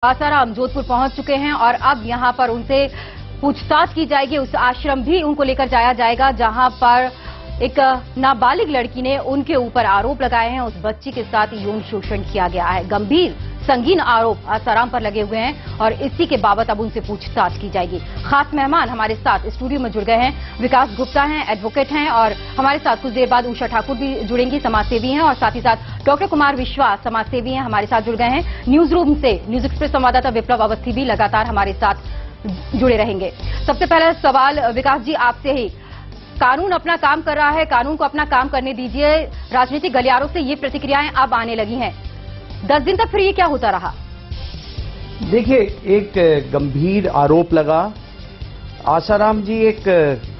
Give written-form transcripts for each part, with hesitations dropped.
आसाराम जोधपुर पहुंच चुके हैं और अब यहां पर उनसे पूछताछ की जाएगी। उस आश्रम भी उनको लेकर जाया जाएगा जहां पर एक नाबालिग लड़की ने उनके ऊपर आरोप लगाए हैं। उस बच्ची के साथ यौन शोषण किया गया है। गंभीर संगीन आरोप आसाराम पर लगे हुए हैं और इसी के बाबत अब उनसे पूछताछ की जाएगी। खास मेहमान हमारे साथ स्टूडियो में जुड़ गए हैं। विकास गुप्ता हैं, एडवोकेट हैं और हमारे साथ कुछ देर बाद उषा ठाकुर भी जुड़ेंगी, समाजसेवी हैं, और साथ ही साथ डॉक्टर कुमार विश्वास समाजसेवी हैं, हमारे साथ जुड़ गए हैं। न्यूज रूम से न्यूज एक्सप्रेस संवाददाता विप्लव अवस्थी भी लगातार हमारे साथ जुड़े रहेंगे। सबसे पहला सवाल विकास जी आपसे ही, कानून अपना काम कर रहा है, कानून को अपना काम करने दीजिए। राजनीतिक गलियारों से ये प्रतिक्रियाएं अब आने लगी हैं। 10 दिन तक फिर ये क्या होता रहा? देखिए, एक गंभीर आरोप लगा। आसाराम जी एक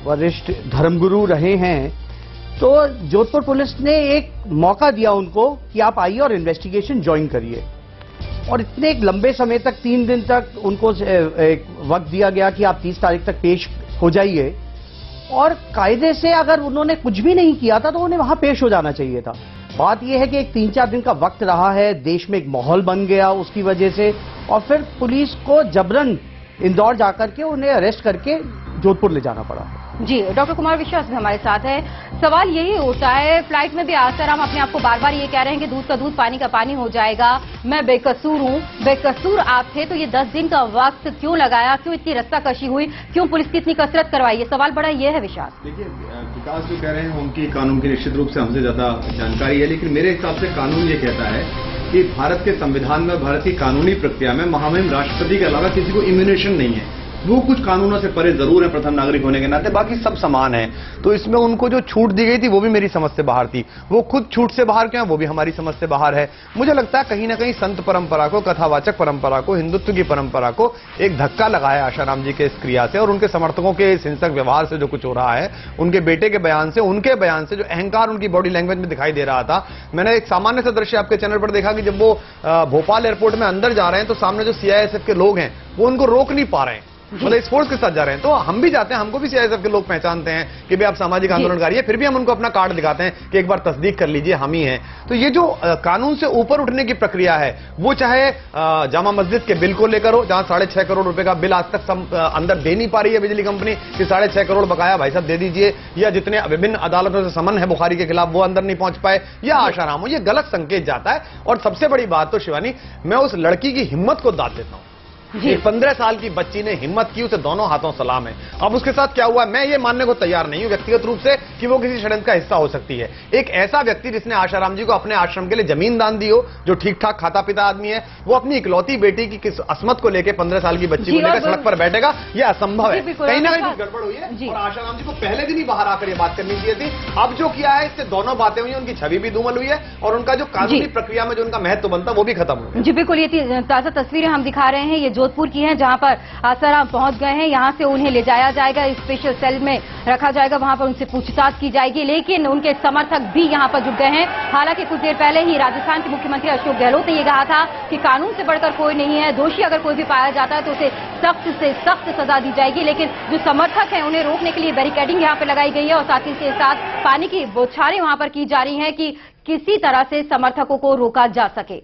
वरिष्ठ धर्मगुरु रहे हैं, तो जोधपुर पुलिस ने एक मौका दिया उनको कि आप आइए और इन्वेस्टिगेशन ज्वाइन करिए। और इतने एक लंबे समय तक 3 दिन तक उनको एक वक्त दिया गया कि आप 30 तारीख तक पेश हो जाइए। और कायदे से अगर उन्होंने कुछ भी नहीं किया था तो उन्हें वहां पेश हो जाना चाहिए था। बात यह है कि एक 3-4 दिन का वक्त रहा है, देश में एक माहौल बन गया उसकी वजह से, और फिर पुलिस को जबरन इंदौर जाकर के उन्हें अरेस्ट करके जोधपुर ले जाना पड़ा। जी, डॉक्टर कुमार विश्वास भी हमारे साथ है। सवाल यही होता है, फ्लाइट में भी आसाराम अपने आप को बार बार ये कह रहे हैं कि दूध का दूध पानी का पानी हो जाएगा, मैं बेकसूर हूं। बेकसूर आप थे तो ये 10 दिन का वक्त क्यों लगाया, क्यों इतनी रस्साकशी हुई, क्यों पुलिस की इतनी कसरत करवाई? ये सवाल बड़ा ये है विश्वास। देखिए, विकास जो कह रहे हैं उनकी कानून की निश्चित रूप से हमसे ज्यादा जानकारी है, लेकिन मेरे हिसाब से कानून ये कहता है कि भारत के संविधान में, भारत की कानूनी प्रक्रिया में महामहिम राष्ट्रपति के अलावा किसी को इम्यूनेशन नहीं है। वो कुछ कानूनों से परे जरूर है प्रथम नागरिक होने के नाते, बाकी सब समान है। तो इसमें उनको जो छूट दी गई थी वो भी मेरी समझ से बाहर थी। वो खुद छूट से बाहर क्यों है वो भी हमारी समझ से बाहर है। मुझे लगता है कहीं ना कहीं संत परंपरा को, कथावाचक परंपरा को, हिंदुत्व की परंपरा को एक धक्का लगाया आसाराम जी के इस क्रिया से, और उनके समर्थकों के इस हिंसक व्यवहार से जो कुछ हो रहा है, उनके बेटे के बयान से, उनके बयान से जो अहंकार उनकी बॉडी लैंग्वेज में दिखाई दे रहा था। मैंने एक सामान्य सा दृश्य आपके चैनल पर देखा कि जब वो भोपाल एयरपोर्ट में अंदर जा रहे हैं तो सामने जो सीआईएसएफ के लोग हैं वो उनको रोक नहीं पा रहे हैं, मतलब इस फोर्स के साथ जा रहे हैं। तो हम भी जाते हैं, हमको भी सीआईएसएफ के लोग पहचानते हैं कि भाई आप सामाजिक आंदोलनकारी है, फिर भी हम उनको अपना कार्ड दिखाते हैं कि एक बार तस्दीक कर लीजिए हम ही हैं। तो ये जो कानून से ऊपर उठने की प्रक्रिया है, वो चाहे जामा मस्जिद के बिल को लेकर हो, जहां 6.5 करोड़ रुपए का बिल आज तक अंदर दे नहीं पा रही है बिजली कंपनी कि 6.5 करोड़ बकाया भाई साहब दे दीजिए, या जितने विभिन्न अदालतों से समन है बुखारी के खिलाफ वो अंदर नहीं पहुंच पाए, या आसाराम हो, ये गलत संकेत जाता है। और सबसे बड़ी बात तो शिवानी, मैं उस लड़की की हिम्मत को दाद देता हूं। 15 साल की बच्ची ने हिम्मत की, उसे दोनों हाथों सलाम है। अब उसके साथ क्या हुआ, मैं ये मानने को तैयार नहीं हूं व्यक्तिगत रूप से कि वो किसी षड्यंत्र का हिस्सा हो सकती है। एक ऐसा व्यक्ति जिसने आसाराम जी को अपने आश्रम के लिए जमीन दान दी हो, जो ठीक ठाक खाता पीता आदमी है, वो अपनी इकलौती बेटी की किस असमत को लेकर 15 साल की बच्ची को लेकर सड़क पर बैठेगा, यह असंभव है। कहीं ना कहीं गड़बड़ हुई है और आसाराम जी को पहले दिन ही बाहर आकर ये बात करनी चाहिए थी। अब जो किया है इससे दोनों बातें हुई, उनकी छवि भी धूमल हुई है और उनका जो कानूनी प्रक्रिया में जो उनका महत्व बनता वो भी खत्म हुआ। जी बिल्कुल, ये ताजा तस्वीरें हम दिखा रहे हैं, ये जोधपुर की हैं जहां पर आसाराम पहुंच गए हैं। यहां से उन्हें ले जाया जाएगा, स्पेशल सेल में रखा जाएगा, वहां पर उनसे पूछताछ की जाएगी। लेकिन उनके समर्थक भी यहां पर जुट गए हैं। हालांकि कुछ देर पहले ही राजस्थान के मुख्यमंत्री अशोक गहलोत ने यह कहा था कि कानून से बढ़कर कोई नहीं है, दोषी अगर कोई भी पाया जाता है तो उसे सख्त से सख्त सजा दी जाएगी। लेकिन जो समर्थक हैं उन्हें रोकने के लिए बैरिकेडिंग यहां पर लगाई गई है और साथ ही के साथ पानी की बौछारें वहां पर की जा रही हैं कि किसी तरह से समर्थकों को रोका जा सके।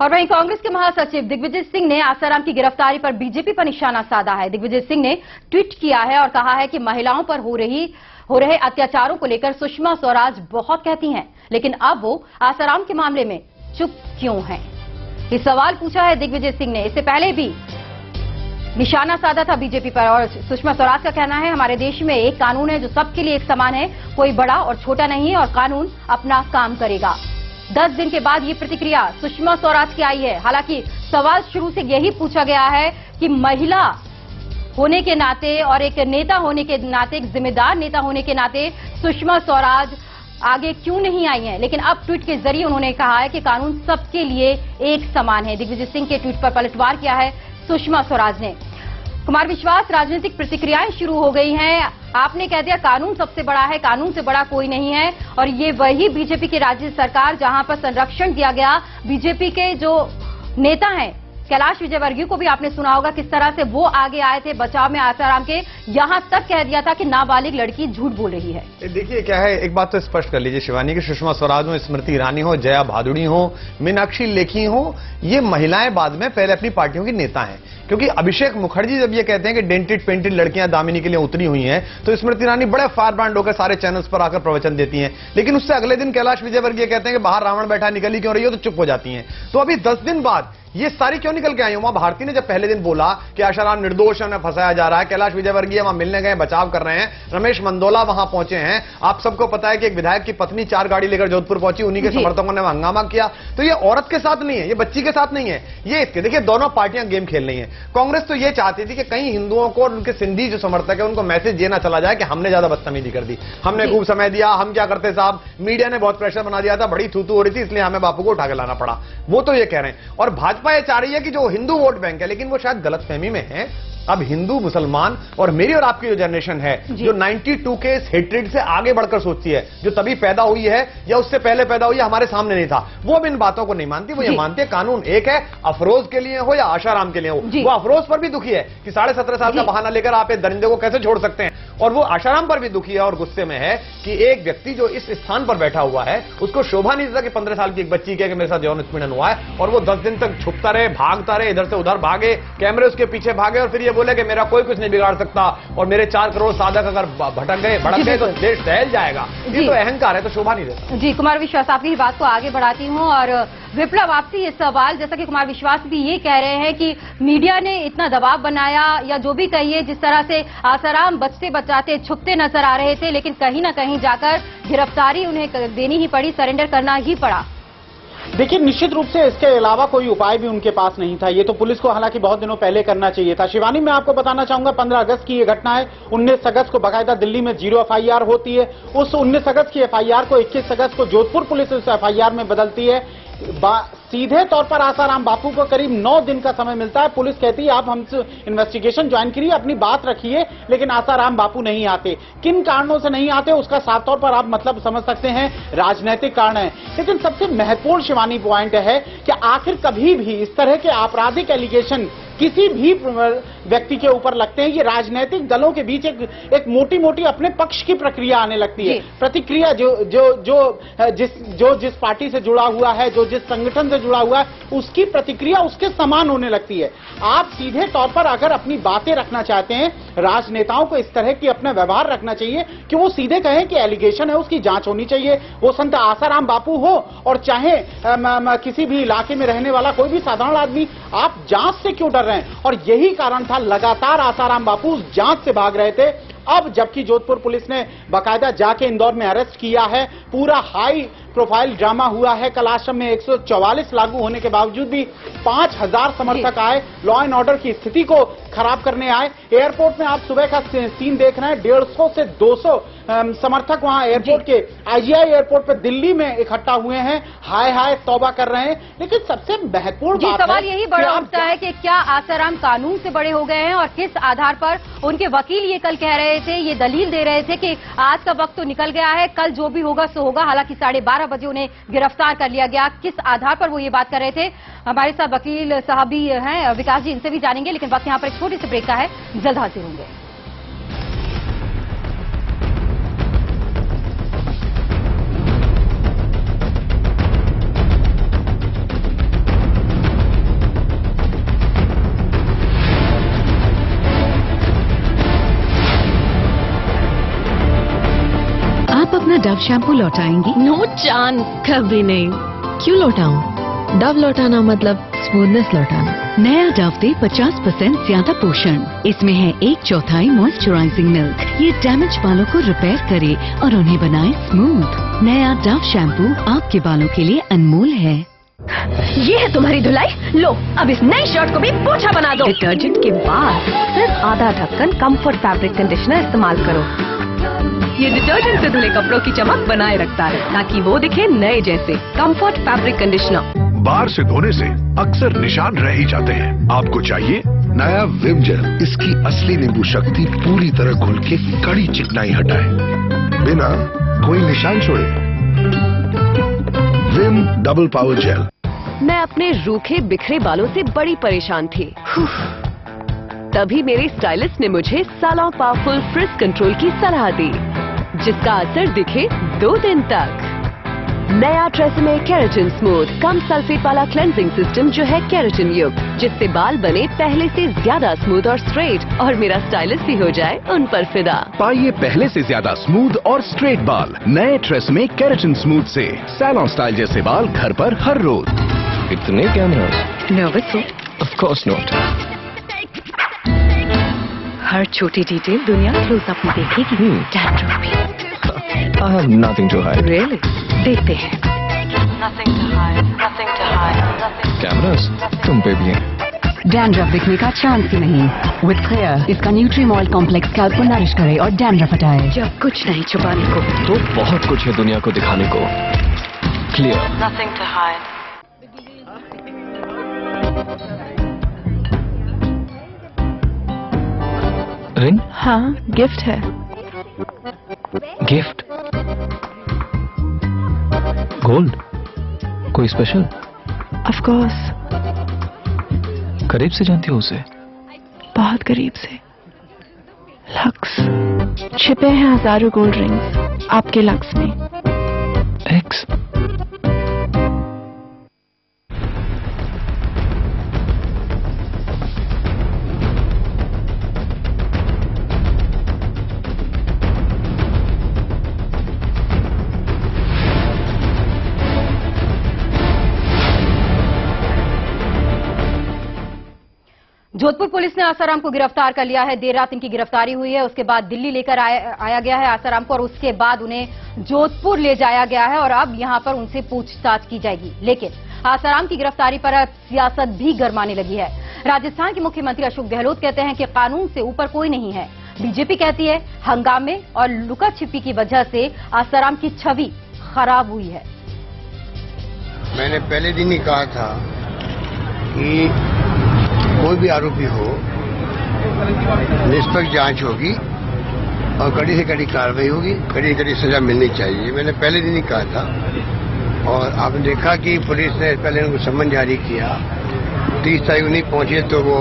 और वहीं कांग्रेस के महासचिव दिग्विजय सिंह ने आसाराम की गिरफ्तारी पर बीजेपी पर निशाना साधा है। दिग्विजय सिंह ने ट्वीट किया है और कहा है कि महिलाओं पर हो रहे अत्याचारों को लेकर सुषमा स्वराज बहुत कहती हैं, लेकिन अब वो आसाराम के मामले में चुप क्यों हैं? ये सवाल पूछा है दिग्विजय सिंह ने। इससे पहले भी निशाना साधा था बीजेपी पर और सुषमा स्वराज का कहना है हमारे देश में एक कानून है जो सबके लिए एक समान है, कोई बड़ा और छोटा नहीं है और कानून अपना काम करेगा। 10 दिन के बाद ये प्रतिक्रिया सुषमा स्वराज की आई है। हालांकि सवाल शुरू से यही पूछा गया है कि महिला होने के नाते और एक नेता होने के नाते, एक जिम्मेदार नेता होने के नाते सुषमा स्वराज आगे क्यों नहीं आई हैं? लेकिन अब ट्वीट के जरिए उन्होंने कहा है कि कानून सबके लिए एक समान है। दिग्विजय सिंह के ट्वीट पर पलटवार किया है सुषमा स्वराज ने। कुमार विश्वास, राजनीतिक प्रतिक्रियाएं शुरू हो गई हैं। आपने कह दिया कानून सबसे बड़ा है, कानून से बड़ा कोई नहीं है, और ये वही बीजेपी की राज्य सरकार जहां पर संरक्षण दिया गया, बीजेपी के जो नेता हैं कैलाश विजयवर्गीय को भी आपने सुना होगा किस तरह से वो आगे आए थे बचाव में आसाराम के, यहां तक कह दिया था कि नाबालिग लड़की झूठ बोल रही है। देखिए क्या है, एक बात तो स्पष्ट कर लीजिए शिवानी, कि सुषमा स्वराज हो, स्मृति ईरानी हो, जया भादुड़ी हो, मीनाक्षी लेखी हो, ये महिलाएं बाद में पहले अपनी पार्टियों की नेता हैं। क्योंकि अभिषेक मुखर्जी जब ये कहते हैं कि डेंटेड पेंटेड लड़कियां दामिनी के लिए उतरी हुई हैं, तो स्मृति ईरानी बड़े फायर ब्रांड होकर सारे चैनल्स पर आकर प्रवचन देती हैं। लेकिन उससे अगले दिन कैलाश विजयवर्गीय कहते हैं कि बाहर रावण बैठा, निकली क्यों रही हो, तो चुप हो जाती हैं। तो अभी 10 दिन बाद ये सारी क्यों निकल के आई? उमा भारती ने जब पहले दिन बोला कि आसाराम निर्दोष है, उन्हें फंसाया जा रहा है, कैलाश विजयवर्गीय वहां मिलने गए, बचाव कर रहे हैं, रमेश मंदोला वहां पहुंचे हैं, आप सबको पता है कि एक विधायक की पत्नी 4 गाड़ी लेकर जोधपुर पहुंची, उन्हीं के समर्थकों ने हंगामा किया। तो ये औरत के साथ नहीं है, ये बच्ची के साथ नहीं है, ये इसके, देखिए दोनों पार्टियां गेम खेल रही हैं। कांग्रेस तो ये चाहती थी कि कहीं हिंदुओं को और उनके सिंधी जो समर्थक है उनको मैसेज ये ना चला जाए कि हमने ज्यादा बदतमीजी कर दी, हमने खूब समय दिया, हम क्या करते साहब, मीडिया ने बहुत प्रेशर बना दिया था, बड़ी थूथू हो रही थी, इसलिए हमें बापू को उठा के लाना पड़ा। वो तो ये कह रहे हैं। और भाजपा ये चाह रही है कि जो हिंदू वोट बैंक है, लेकिन वो शायद गलतफहमी में है। अब हिंदू मुसलमान और मेरी और आपकी जो जनरेशन है, जो 92 के इस हेट्रेड से आगे बढ़कर सोचती है, जो तभी पैदा हुई है या उससे पहले पैदा हुई है, हमारे सामने नहीं था, वो अब इन बातों को नहीं मानती। वो ये मानती है कानून एक है, अफरोज के लिए हो या आशाराम के लिए हो। वो अफरोज पर भी दुखी है कि 17.5 साल का बहाना लेकर आप एक दरिंदे को कैसे छोड़ सकते हैं, और वो आशाराम पर भी दुखी है और गुस्से में है कि एक व्यक्ति जो इस स्थान पर बैठा हुआ है उसको शोभा नहीं देता कि 15 साल की एक बच्ची के मेरे साथ यौन उत्पीड़न हुआ है, और वो 10 दिन तक छुपता रहे, भागता रहे, इधर से उधर भागे, कैमरे उसके पीछे भागे, और फिर ये बोले कि मेरा कोई कुछ नहीं बिगाड़ सकता, और मेरे 4 करोड़ साधक अगर भटक गए, भड़क गए तो देश दहल जाएगा। ये तो अहंकार है, तो शोभा नहीं देता। जी कुमार विश्वास, आपकी बात को आगे बढ़ाती हूं। और विप्लव, आपसे ये सवाल, जैसा कि कुमार विश्वास भी ये कह रहे हैं कि मीडिया ने इतना दबाव बनाया या जो भी कहिए, जिस तरह से आसाराम बचते बचाते छुपते नजर आ रहे थे, लेकिन कहीं ना कहीं जाकर गिरफ्तारी उन्हें देनी ही पड़ी, सरेंडर करना ही पड़ा। देखिए निश्चित रूप से इसके अलावा कोई उपाय भी उनके पास नहीं था। ये तो पुलिस को हालांकि बहुत दिनों पहले करना चाहिए था। शिवानी, मैं आपको बताना चाहूंगा 15 अगस्त की ये घटना है। 19 अगस्त को बाकायदा दिल्ली में 0 FIR होती है। उस 19 अगस्त की FIR को 21 अगस्त को जोधपुर पुलिस उस FIR में बदलती है। सीधे तौर पर आसाराम बापू को करीब 9 दिन का समय मिलता है। पुलिस कहती है आप हमसे इन्वेस्टिगेशन ज्वाइन करिए, अपनी बात रखिए, लेकिन आसाराम बापू नहीं आते। किन कारणों से नहीं आते उसका साफ तौर पर आप मतलब समझ सकते हैं, राजनीतिक कारण है। लेकिन सबसे महत्वपूर्ण शिवानी पॉइंट है कि आखिर कभी भी इस तरह के आपराधिक एलिगेशन किसी भी व्यक्ति के ऊपर लगते हैं, ये राजनीतिक दलों के बीच एक मोटी मोटी अपने पक्ष की प्रक्रिया आने लगती है। प्रतिक्रिया जो जिस पार्टी से जुड़ा हुआ है, जो जिस संगठन से जुड़ा हुआ है, उसकी प्रतिक्रिया उसके समान होने लगती है। आप सीधे तौर पर अगर अपनी बातें रखना चाहते हैं, राजनेताओं को इस तरह की अपना व्यवहार रखना चाहिए कि वो सीधे कहें कि एलिगेशन है, उसकी जांच होनी चाहिए। वो संत आसाराम बापू हो और चाहे किसी भी इलाके में रहने वाला कोई भी साधारण आदमी, आप जांच से क्यों डर रहे हैं? और यही कारण था, लगातार आसाराम बापू उस जांच से भाग रहे थे। अब जबकि जोधपुर पुलिस ने बाकायदा जाके इंदौर में अरेस्ट किया है, पूरा हाई प्रोफाइल ड्रामा हुआ है। कल आश्रम में 144 लागू होने के बावजूद भी 5000 समर्थक आए, लॉ एंड ऑर्डर की स्थिति को खराब करने आए। एयरपोर्ट में आप सुबह का सीन देख रहे हैं, 150 से 200 समर्थक वहां एयरपोर्ट के IGI एयरपोर्ट पर दिल्ली में इकट्ठा हुए हैं, हाय हाय तौबा कर रहे हैं। लेकिन सबसे महत्वपूर्ण बात सवाल यही बड़ा उठता है कि क्या आसाराम कानून से बड़े हो गए हैं, और किस आधार पर उनके वकील ये कल कह रहे थे, ये दलील दे रहे थे कि आज का वक्त तो निकल गया है, कल जो भी होगा सो होगा। हालांकि 12:30 बजे उन्हें गिरफ्तार कर लिया गया। किस आधार पर वो ये बात कर रहे थे? हमारे साथ वकील साहब भी हैं, विकास जी, इनसे भी जानेंगे। लेकिन वक्त यहाँ पर एक छोटी सी ब्रेक का है, जल्द हाजिर होंगे। आप अपना डव शैम्पू लौटाएंगी? नो चांस, कभी नहीं। क्यों लौटाऊं? डव लौटाना मतलब स्मूथनेस लौटाना। नया डव दे 50% ज्यादा पोषण। इसमें है 1/4 मॉइस्चराइजिंग मिल्क। ये डैमेज बालों को रिपेयर करे और उन्हें बनाए स्मूथ। नया डव शैम्पू आपके बालों के लिए अनमोल है। ये है तुम्हारी धुलाई, लो अब इस नई शर्ट को भी पोछा बना दो। डिटर्जेंट के बाद सिर्फ आधा ढक्कन कम्फर्ट फैब्रिक कंडीशनर इस्तेमाल करो। ये डिटर्जेंट से धुले कपड़ों की चमक बनाए रखता है ताकि वो दिखे नए जैसे। Comfort fabric conditioner. बार से धोने से अक्सर निशान रह ही जाते हैं। आपको चाहिए नया विम जेल। इसकी असली नींबू शक्ति पूरी तरह घुल के कड़ी चिकनाई हटाए बिना कोई निशान छोड़े। Vim double power gel. मैं अपने रूखे बिखरे बालों से बड़ी परेशान थी। तभी मेरे स्टाइलिस्ट ने मुझे सालों पावरफुल फ्रिज कंट्रोल की सलाह दी, जिसका असर दिखे 2 दिन तक। नया ट्रेसेमे केराटिन स्मूथ कम सल्फेट वाला क्लेंजिंग सिस्टम जो है केराटिन युक्त, जिससे बाल बने पहले से ज्यादा स्मूथ और स्ट्रेट, और मेरा स्टाइलिस्ट भी हो जाए उन पर फिदा। पाइए पहले से ज्यादा स्मूथ और स्ट्रेट बाल नए ट्रेसेमे केराटिन स्मूथ से। सैलून स्टाइल जैसे बाल घर पर हर रोज। इतने कैमरास? नर्वस हो? Of course not. हर छोटी डिटेल दुनिया क्लोजअप में देखेगी। डैंड्रफ भी। I have nothing to hide. Really? देखते हैं। कैमरास तुम पे भी हैं। डैंड्रफ दिखने का चांस ही नहीं। विद क्लियर इसका न्यूट्रीमॉल कॉम्प्लेक्स स्कैल्प को नरिश करे और डैंड्रफ हटाए। जब कुछ नहीं छुपाने को तो बहुत कुछ है दुनिया को दिखाने को। क्लियर। रिंग? हाँ, गिफ्ट है। गिफ्ट? गोल्ड? कोई स्पेशल? Of course. करीब से जानती हो उसे? बहुत करीब से। लक्स। छिपे हैं हजारों गोल्ड रिंग्स आपके लक्स में। एक्स? जोधपुर पुलिस ने आसाराम को गिरफ्तार कर लिया है। देर रात इनकी गिरफ्तारी हुई है, उसके बाद दिल्ली लेकर आया गया है आसाराम को, और उसके बाद उन्हें जोधपुर ले जाया गया है और अब यहां पर उनसे पूछताछ की जाएगी। लेकिन आसाराम की गिरफ्तारी पर अब सियासत भी गरमाने लगी है। राजस्थान के मुख्यमंत्री अशोक गहलोत कहते हैं कि कानून से ऊपर कोई नहीं है। बीजेपी कहती है हंगामे और लुका छिपी की वजह से आसाराम की छवि खराब हुई है। मैंने पहले दिन ही कहा था कि कोई भी आरोपी हो, निष्पक्ष जांच होगी और कड़ी से कड़ी कार्रवाई होगी, कड़ी से कड़ी सजा मिलनी चाहिए। मैंने पहले दिन ही कहा था और आपने देखा कि पुलिस ने पहले उनको सम्मन जारी किया। 30 तारीख नहीं पहुंचे तो वो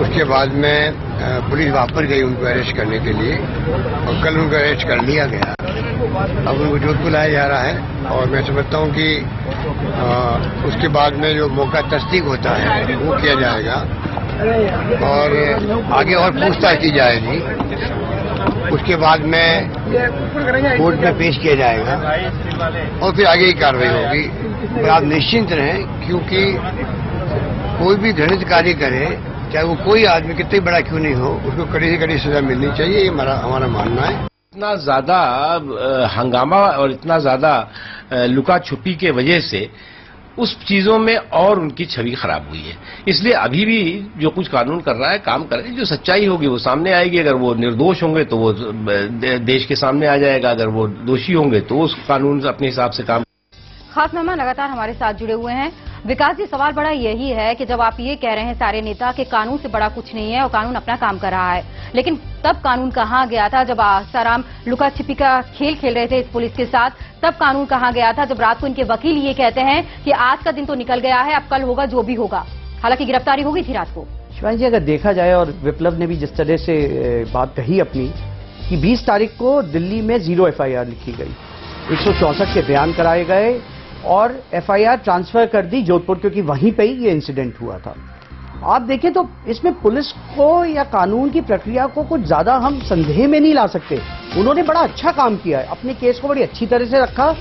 उसके बाद में पुलिस वापस गई उनको अरेस्ट करने के लिए और कल उनको अरेस्ट कर लिया गया। अब उनको जोधपुर लाया जा रहा है और मैं समझता हूं कि उसके बाद में जो मौका तस्दीक होता है वो किया जाएगा और आगे और पूछताछ की जाएगी। उसके बाद में कोर्ट में पेश किया जाएगा और फिर आगे की कार्रवाई होगी। आप निश्चिंत रहें, क्योंकि कोई भी घृणित कार्य करे, चाहे वो कोई आदमी कितना बड़ा क्यों नहीं हो, उसको कड़ी से कड़ी सजा मिलनी चाहिए, ये हमारा मानना है। इतना ज्यादा हंगामा और इतना ज्यादा लुका छुपी के वजह से उस चीजों में और उनकी छवि खराब हुई है। इसलिए अभी भी जो कुछ कानून कर रहा है काम कर रहा है, जो सच्चाई होगी वो सामने आएगी। अगर वो निर्दोष होंगे तो वो देश के सामने आ जाएगा, अगर वो दोषी होंगे तो उस कानून अपने हिसाब से काम। खास मेहमान लगातार हमारे साथ जुड़े हुए हैं। विकास जी, सवाल बड़ा यही है कि जब आप ये कह रहे हैं सारे नेता कि कानून से बड़ा कुछ नहीं है और कानून अपना काम कर रहा है, लेकिन तब कानून कहाँ गया था जब आसाराम लुका छिपी का खेल खेल रहे थे इस पुलिस के साथ? तब कानून कहाँ गया था जब रात को इनके वकील ये कहते हैं कि आज का दिन तो निकल गया है, अब कल होगा जो भी होगा। हालांकि गिरफ्तारी हो गई थी रात को। शिवानी जी, अगर देखा जाए और विप्लव ने भी जिस तरह से बात कही अपनी कि 20 तारीख को दिल्ली में 0 FIR लिखी गई, 164 के बयान कराए गए और FIR ट्रांसफर कर दी जोधपुर, क्योंकि वहीं पे ही ये इंसिडेंट हुआ था। आप देखें तो इसमें पुलिस को या कानून की प्रक्रिया को कुछ ज्यादा हम संदेह में नहीं ला सकते। उन्होंने बड़ा अच्छा काम किया है, अपने केस को बड़ी अच्छी तरह से रखा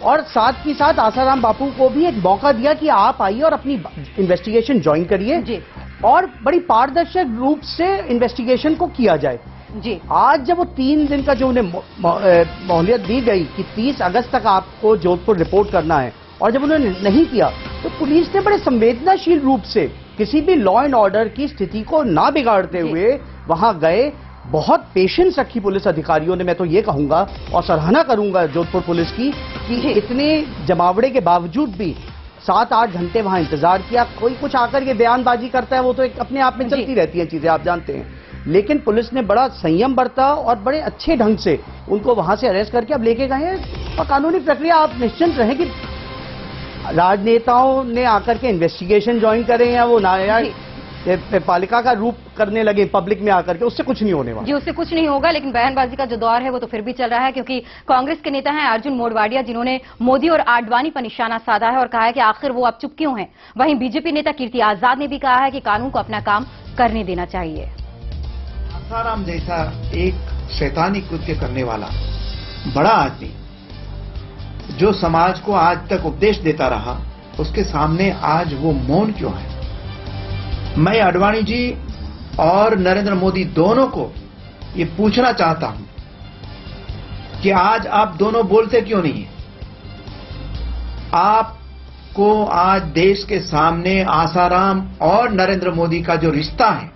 और साथ ही साथ आसाराम बापू को भी एक मौका दिया कि आप आइए और अपनी इन्वेस्टिगेशन ज्वाइन करिए और बड़ी पारदर्शक रूप से इन्वेस्टिगेशन को किया जाए। जी, आज जब वो 3 दिन का जो उन्हें मोहलियत दी गई कि 30 अगस्त तक आपको जोधपुर रिपोर्ट करना है, और जब उन्होंने नहीं किया तो पुलिस ने बड़े संवेदनशील रूप से किसी भी लॉ एंड ऑर्डर की स्थिति को ना बिगाड़ते हुए वहां गए। बहुत पेशेंस रखी पुलिस अधिकारियों ने, मैं तो ये कहूंगा और सराहना करूंगा जोधपुर पुलिस की कि इतने जमावड़े के बावजूद भी 7-8 घंटे वहां इंतजार किया। कोई कुछ आकर के बयानबाजी करता है, वो तो एक अपने आप में चलती रहती है चीजें, आप जानते हैं, लेकिन पुलिस ने बड़ा संयम बरता और बड़े अच्छे ढंग से उनको वहां से अरेस्ट करके अब लेके गए हैं। और कानूनी प्रक्रिया आप निश्चिंत रहें कि राजनेताओं ने आकर के इन्वेस्टिगेशन ज्वाइन करें या वो न्याय पालिका का रूप करने लगे पब्लिक में आकर के, उससे कुछ नहीं होने वाला। जी, उससे कुछ नहीं होगा, लेकिन बयानबाजी का जो दौर है वो तो फिर भी चल रहा है, क्योंकि कांग्रेस के नेता हैं अर्जुन मोढवाडिया, जिन्होंने मोदी और आडवाणी पर निशाना साधा है और कहा है कि आखिर वो अब चुप क्यों हैं। वहीं बीजेपी नेता कीर्ति आजाद ने भी कहा है कि कानून को अपना काम करने देना चाहिए। आसाराम जैसा एक शैतानी कृत्य करने वाला बड़ा आदमी जो समाज को आज तक उपदेश देता रहा, उसके सामने आज वो मौन क्यों है? मैं आडवाणी जी और नरेंद्र मोदी दोनों को ये पूछना चाहता हूं कि आज आप दोनों बोलते क्यों नहीं है? आपको आज देश के सामने आसाराम और नरेंद्र मोदी का जो रिश्ता है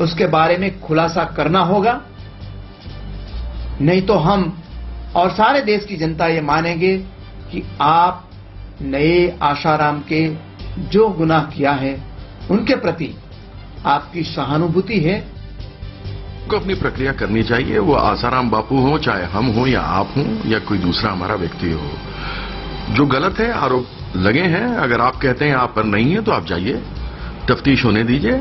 उसके बारे में खुलासा करना होगा, नहीं तो हम और सारे देश की जनता ये मानेंगे कि आप नए आसाराम के जो गुनाह किया है उनके प्रति आपकी सहानुभूति है। को अपनी प्रक्रिया करनी चाहिए, वो आसाराम बापू हो, चाहे हम हो या आप हो या कोई दूसरा हमारा व्यक्ति हो। जो गलत है, आरोप लगे हैं, अगर आप कहते हैं आप पर नहीं है तो आप जाइए, तफ्तीश होने दीजिए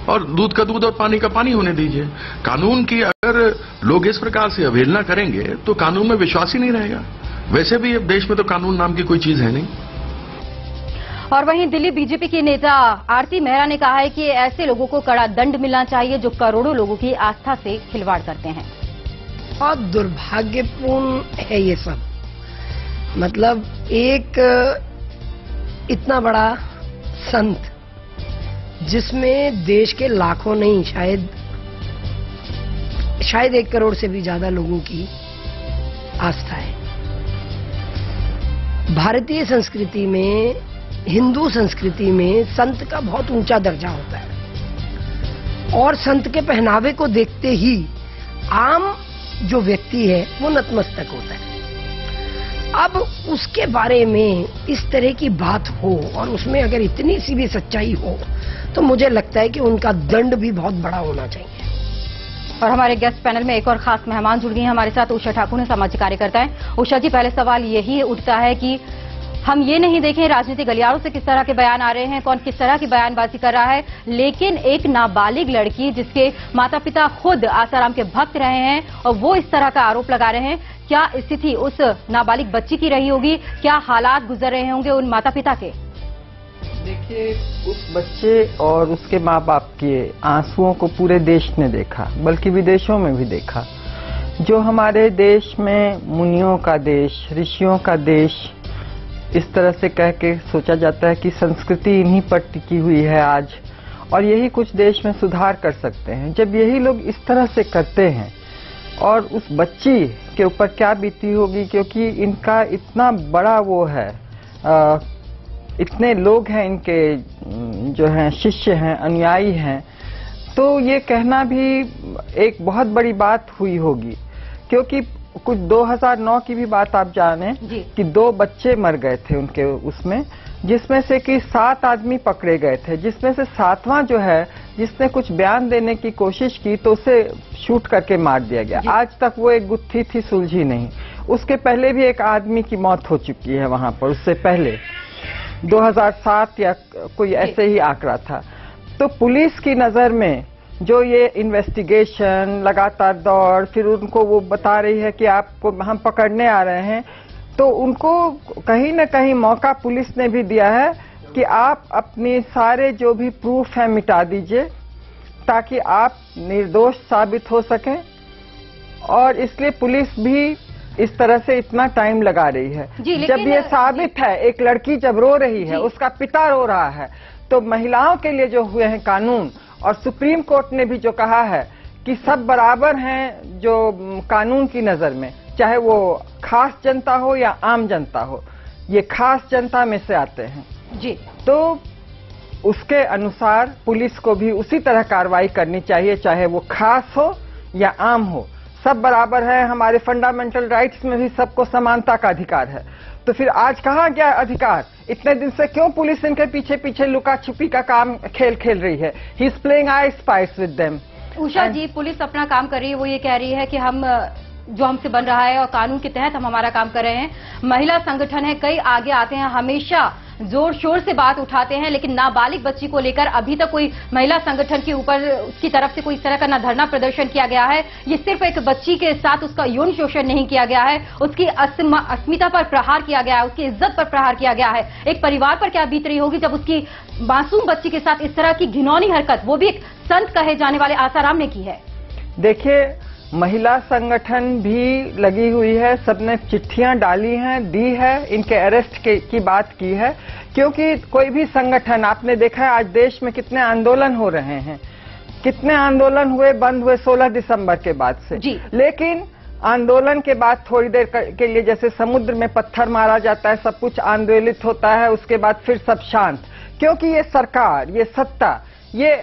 और दूध का दूध और पानी का पानी होने दीजिए। कानून की अगर लोग इस प्रकार से अवहेलना करेंगे तो कानून में विश्वास ही नहीं रहेगा। वैसे भी अब देश में तो कानून नाम की कोई चीज है नहीं। और वहीं दिल्ली बीजेपी की नेता आरती मेहरा ने कहा है कि ऐसे लोगों को कड़ा दंड मिलना चाहिए जो करोड़ों लोगों की आस्था से खिलवाड़ करते हैं। बहुत दुर्भाग्यपूर्ण है ये सब। मतलब एक इतना बड़ा संत जिसमें देश के लाखों नहीं शायद 1 करोड़ से भी ज्यादा लोगों की आस्था है। भारतीय संस्कृति में, हिंदू संस्कृति में संत का बहुत ऊंचा दर्जा होता है और संत के पहनावे को देखते ही आम जो व्यक्ति है वो नतमस्तक होता है। अब उसके बारे में इस तरह की बात हो और उसमें अगर इतनी सी भी सच्चाई हो तो मुझे लगता है कि उनका दंड भी बहुत बड़ा होना चाहिए। और हमारे गेस्ट पैनल में एक और खास मेहमान जुड़ गई हैं हमारे साथ, उषा ठाकुर ने, सामाजिक कार्यकर्ता है। उषा जी, पहले सवाल यही उठता है कि हम ये नहीं देखें राजनीतिक गलियारों से किस तरह के बयान आ रहे हैं, कौन किस तरह की बयानबाजी कर रहा है, लेकिन एक नाबालिग लड़की जिसके माता पिता खुद आसाराम के भक्त रहे हैं और वो इस तरह का आरोप लगा रहे हैं, क्या स्थिति उस नाबालिग बच्ची की रही होगी? क्या हालात गुजर रहे होंगे उन माता पिता के? देखिए, उस बच्चे और उसके माँ बाप के आंसुओं को पूरे देश ने देखा, बल्कि विदेशों में भी देखा। जो हमारे देश में मुनियों का देश, ऋषियों का देश इस तरह से कह के सोचा जाता है कि संस्कृति इन्हीं पर टिकी हुई है आज, और यही कुछ देश में सुधार कर सकते हैं। जब यही लोग इस तरह से करते हैं और उस बच्ची के ऊपर क्या बीती होगी, क्योंकि इनका इतना बड़ा वो है, इतने लोग हैं इनके जो हैं शिष्य हैं, अनुयायी हैं, तो ये कहना भी एक बहुत बड़ी बात हुई होगी। क्योंकि कुछ 2009 की भी बात आप जाने कि 2 बच्चे मर गए थे उनके उसमें, जिसमें से कि 7 आदमी पकड़े गए थे, जिसमें से 7वां जो है जिसने कुछ बयान देने की कोशिश की तो उसे शूट करके मार दिया गया। आज तक वो एक गुत्थी थी, सुलझी नहीं। उसके पहले भी एक आदमी की मौत हो चुकी है वहां पर, उससे पहले 2007 या कोई ऐसे ही आंकड़ा था। तो पुलिस की नजर में जो ये इन्वेस्टिगेशन लगातार दौड़, फिर उनको वो बता रही है कि आपको हम पकड़ने आ रहे हैं, तो उनको कहीं न कहीं मौका पुलिस ने भी दिया है कि आप अपने सारे जो भी प्रूफ है मिटा दीजिए ताकि आप निर्दोष साबित हो सकें। और इसलिए पुलिस भी इस तरह से इतना टाइम लगा रही है। जब ये साबित है, एक लड़की जब रो रही है, उसका पिता रो रहा है, तो महिलाओं के लिए जो हुए हैं कानून, और सुप्रीम कोर्ट ने भी जो कहा है कि सब बराबर हैं जो कानून की नजर में, चाहे वो खास जनता हो या आम जनता हो, ये खास जनता में से आते हैं जी, तो उसके अनुसार पुलिस को भी उसी तरह कार्रवाई करनी चाहिए, चाहे वो खास हो या आम हो। सब बराबर है, हमारे फंडामेंटल राइट्स में भी सबको समानता का अधिकार है। तो फिर आज कहाँ गया अधिकार? इतने दिन से क्यों पुलिस इनके पीछे पीछे लुका छुपी का काम खेल खेल रही है? He is playing I spies with them. Usha ji, police अपना काम कर रही है, वो ये कह रही है कि हम जो हमसे बन रहा है और कानून के तहत हम हमारा काम कर रहे हैं। महिला संगठन है, कई आगे आते हैं, हमेशा जोर शोर से बात उठाते हैं, लेकिन नाबालिग बच्ची को लेकर अभी तक कोई महिला संगठन के ऊपर उसकी तरफ से कोई इस तरह का ना धरना प्रदर्शन किया गया है। ये सिर्फ एक बच्ची के साथ उसका यौन शोषण नहीं किया गया है, उसकी अस्मिता पर प्रहार किया गया है, उसकी इज्जत पर प्रहार किया गया है। एक परिवार पर क्या बीत रही होगी जब उसकी मासूम बच्ची के साथ इस तरह की घिनौनी हरकत, वो भी एक संत कहे जाने वाले आसाराम ने की है। देखिए, महिला संगठन भी लगी हुई है, सबने चिट्ठियां डाली हैं, दी है, इनके अरेस्ट की बात की है, क्योंकि कोई भी संगठन, आपने देखा है आज देश में कितने आंदोलन हो रहे हैं, कितने आंदोलन हुए, बंद हुए 16 दिसंबर के बाद से जी। लेकिन आंदोलन के बाद थोड़ी देर के लिए जैसे समुद्र में पत्थर मारा जाता है, सब कुछ आंदोलित होता है, उसके बाद फिर सब शांत, क्योंकि ये सरकार, ये सत्ता, ये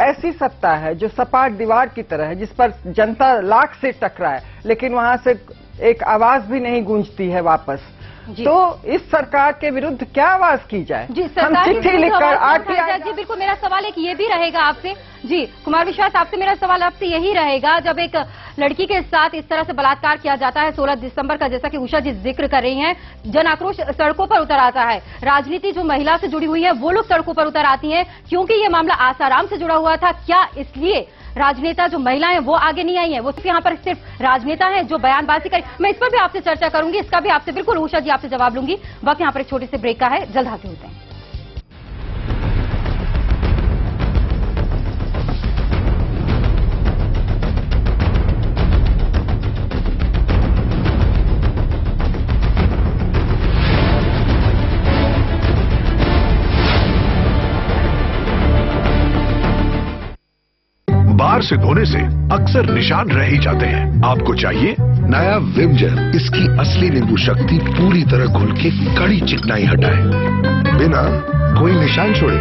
ऐसी सत्ता है जो सपाट दीवार की तरह है, जिस पर जनता लाख से टकराए, लेकिन वहां से एक आवाज भी नहीं गूंजती है वापस। तो इस सरकार के विरुद्ध क्या आवाज की जाए? जी, हम चिट्ठी लिखकर आरटीआई। जी बिल्कुल, मेरा सवाल एक ये भी रहेगा आपसे जी, कुमार विश्वास, आपसे मेरा सवाल आपसे यही रहेगा, जब एक लड़की के साथ इस तरह से बलात्कार किया जाता है 16 दिसंबर का, जैसा कि उषा जी जिक्र कर रही हैं, जन आक्रोश सड़कों पर उतर आता है, राजनीति जो महिला से जुड़ी हुई है वो लोग सड़कों पर उतर आती हैं, क्योंकि ये मामला आसाराम से जुड़ा हुआ था। क्या इसलिए राजनेता जो महिलाएं हैं वो आगे नहीं आई हैं, वो यहाँ पर सिर्फ राजनेता हैं जो बयानबाजी करें? मैं इस पर भी आपसे चर्चा करूंगी, इसका भी आपसे बिल्कुल उषा जी आपसे जवाब लूंगी। वक्त यहाँ पर एक छोटे से ब्रेक का है, जल्द हाजिर होते हैं। बार से धोने से अक्सर निशान रह ही जाते हैं। आपको चाहिए नया विम जेल। इसकी असली नींबू शक्ति पूरी तरह घुल के कड़ी चिकनाई हटाए, बिना कोई निशान छोड़े।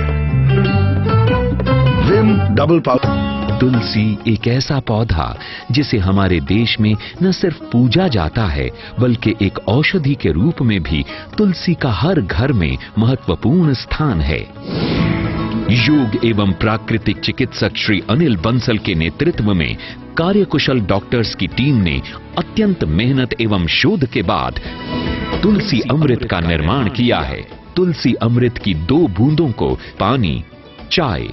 Vim double power. तुलसी एक ऐसा पौधा जिसे हमारे देश में न सिर्फ पूजा जाता है, बल्कि एक औषधि के रूप में भी तुलसी का हर घर में महत्वपूर्ण स्थान है। योग एवं प्राकृतिक चिकित्सक श्री अनिल बंसल के नेतृत्व में कार्यकुशल डॉक्टर्स की टीम ने अत्यंत मेहनत एवं शोध के बाद तुलसी अमृत का निर्माण किया है। तुलसी अमृत की 2 बूंदों को पानी, चाय,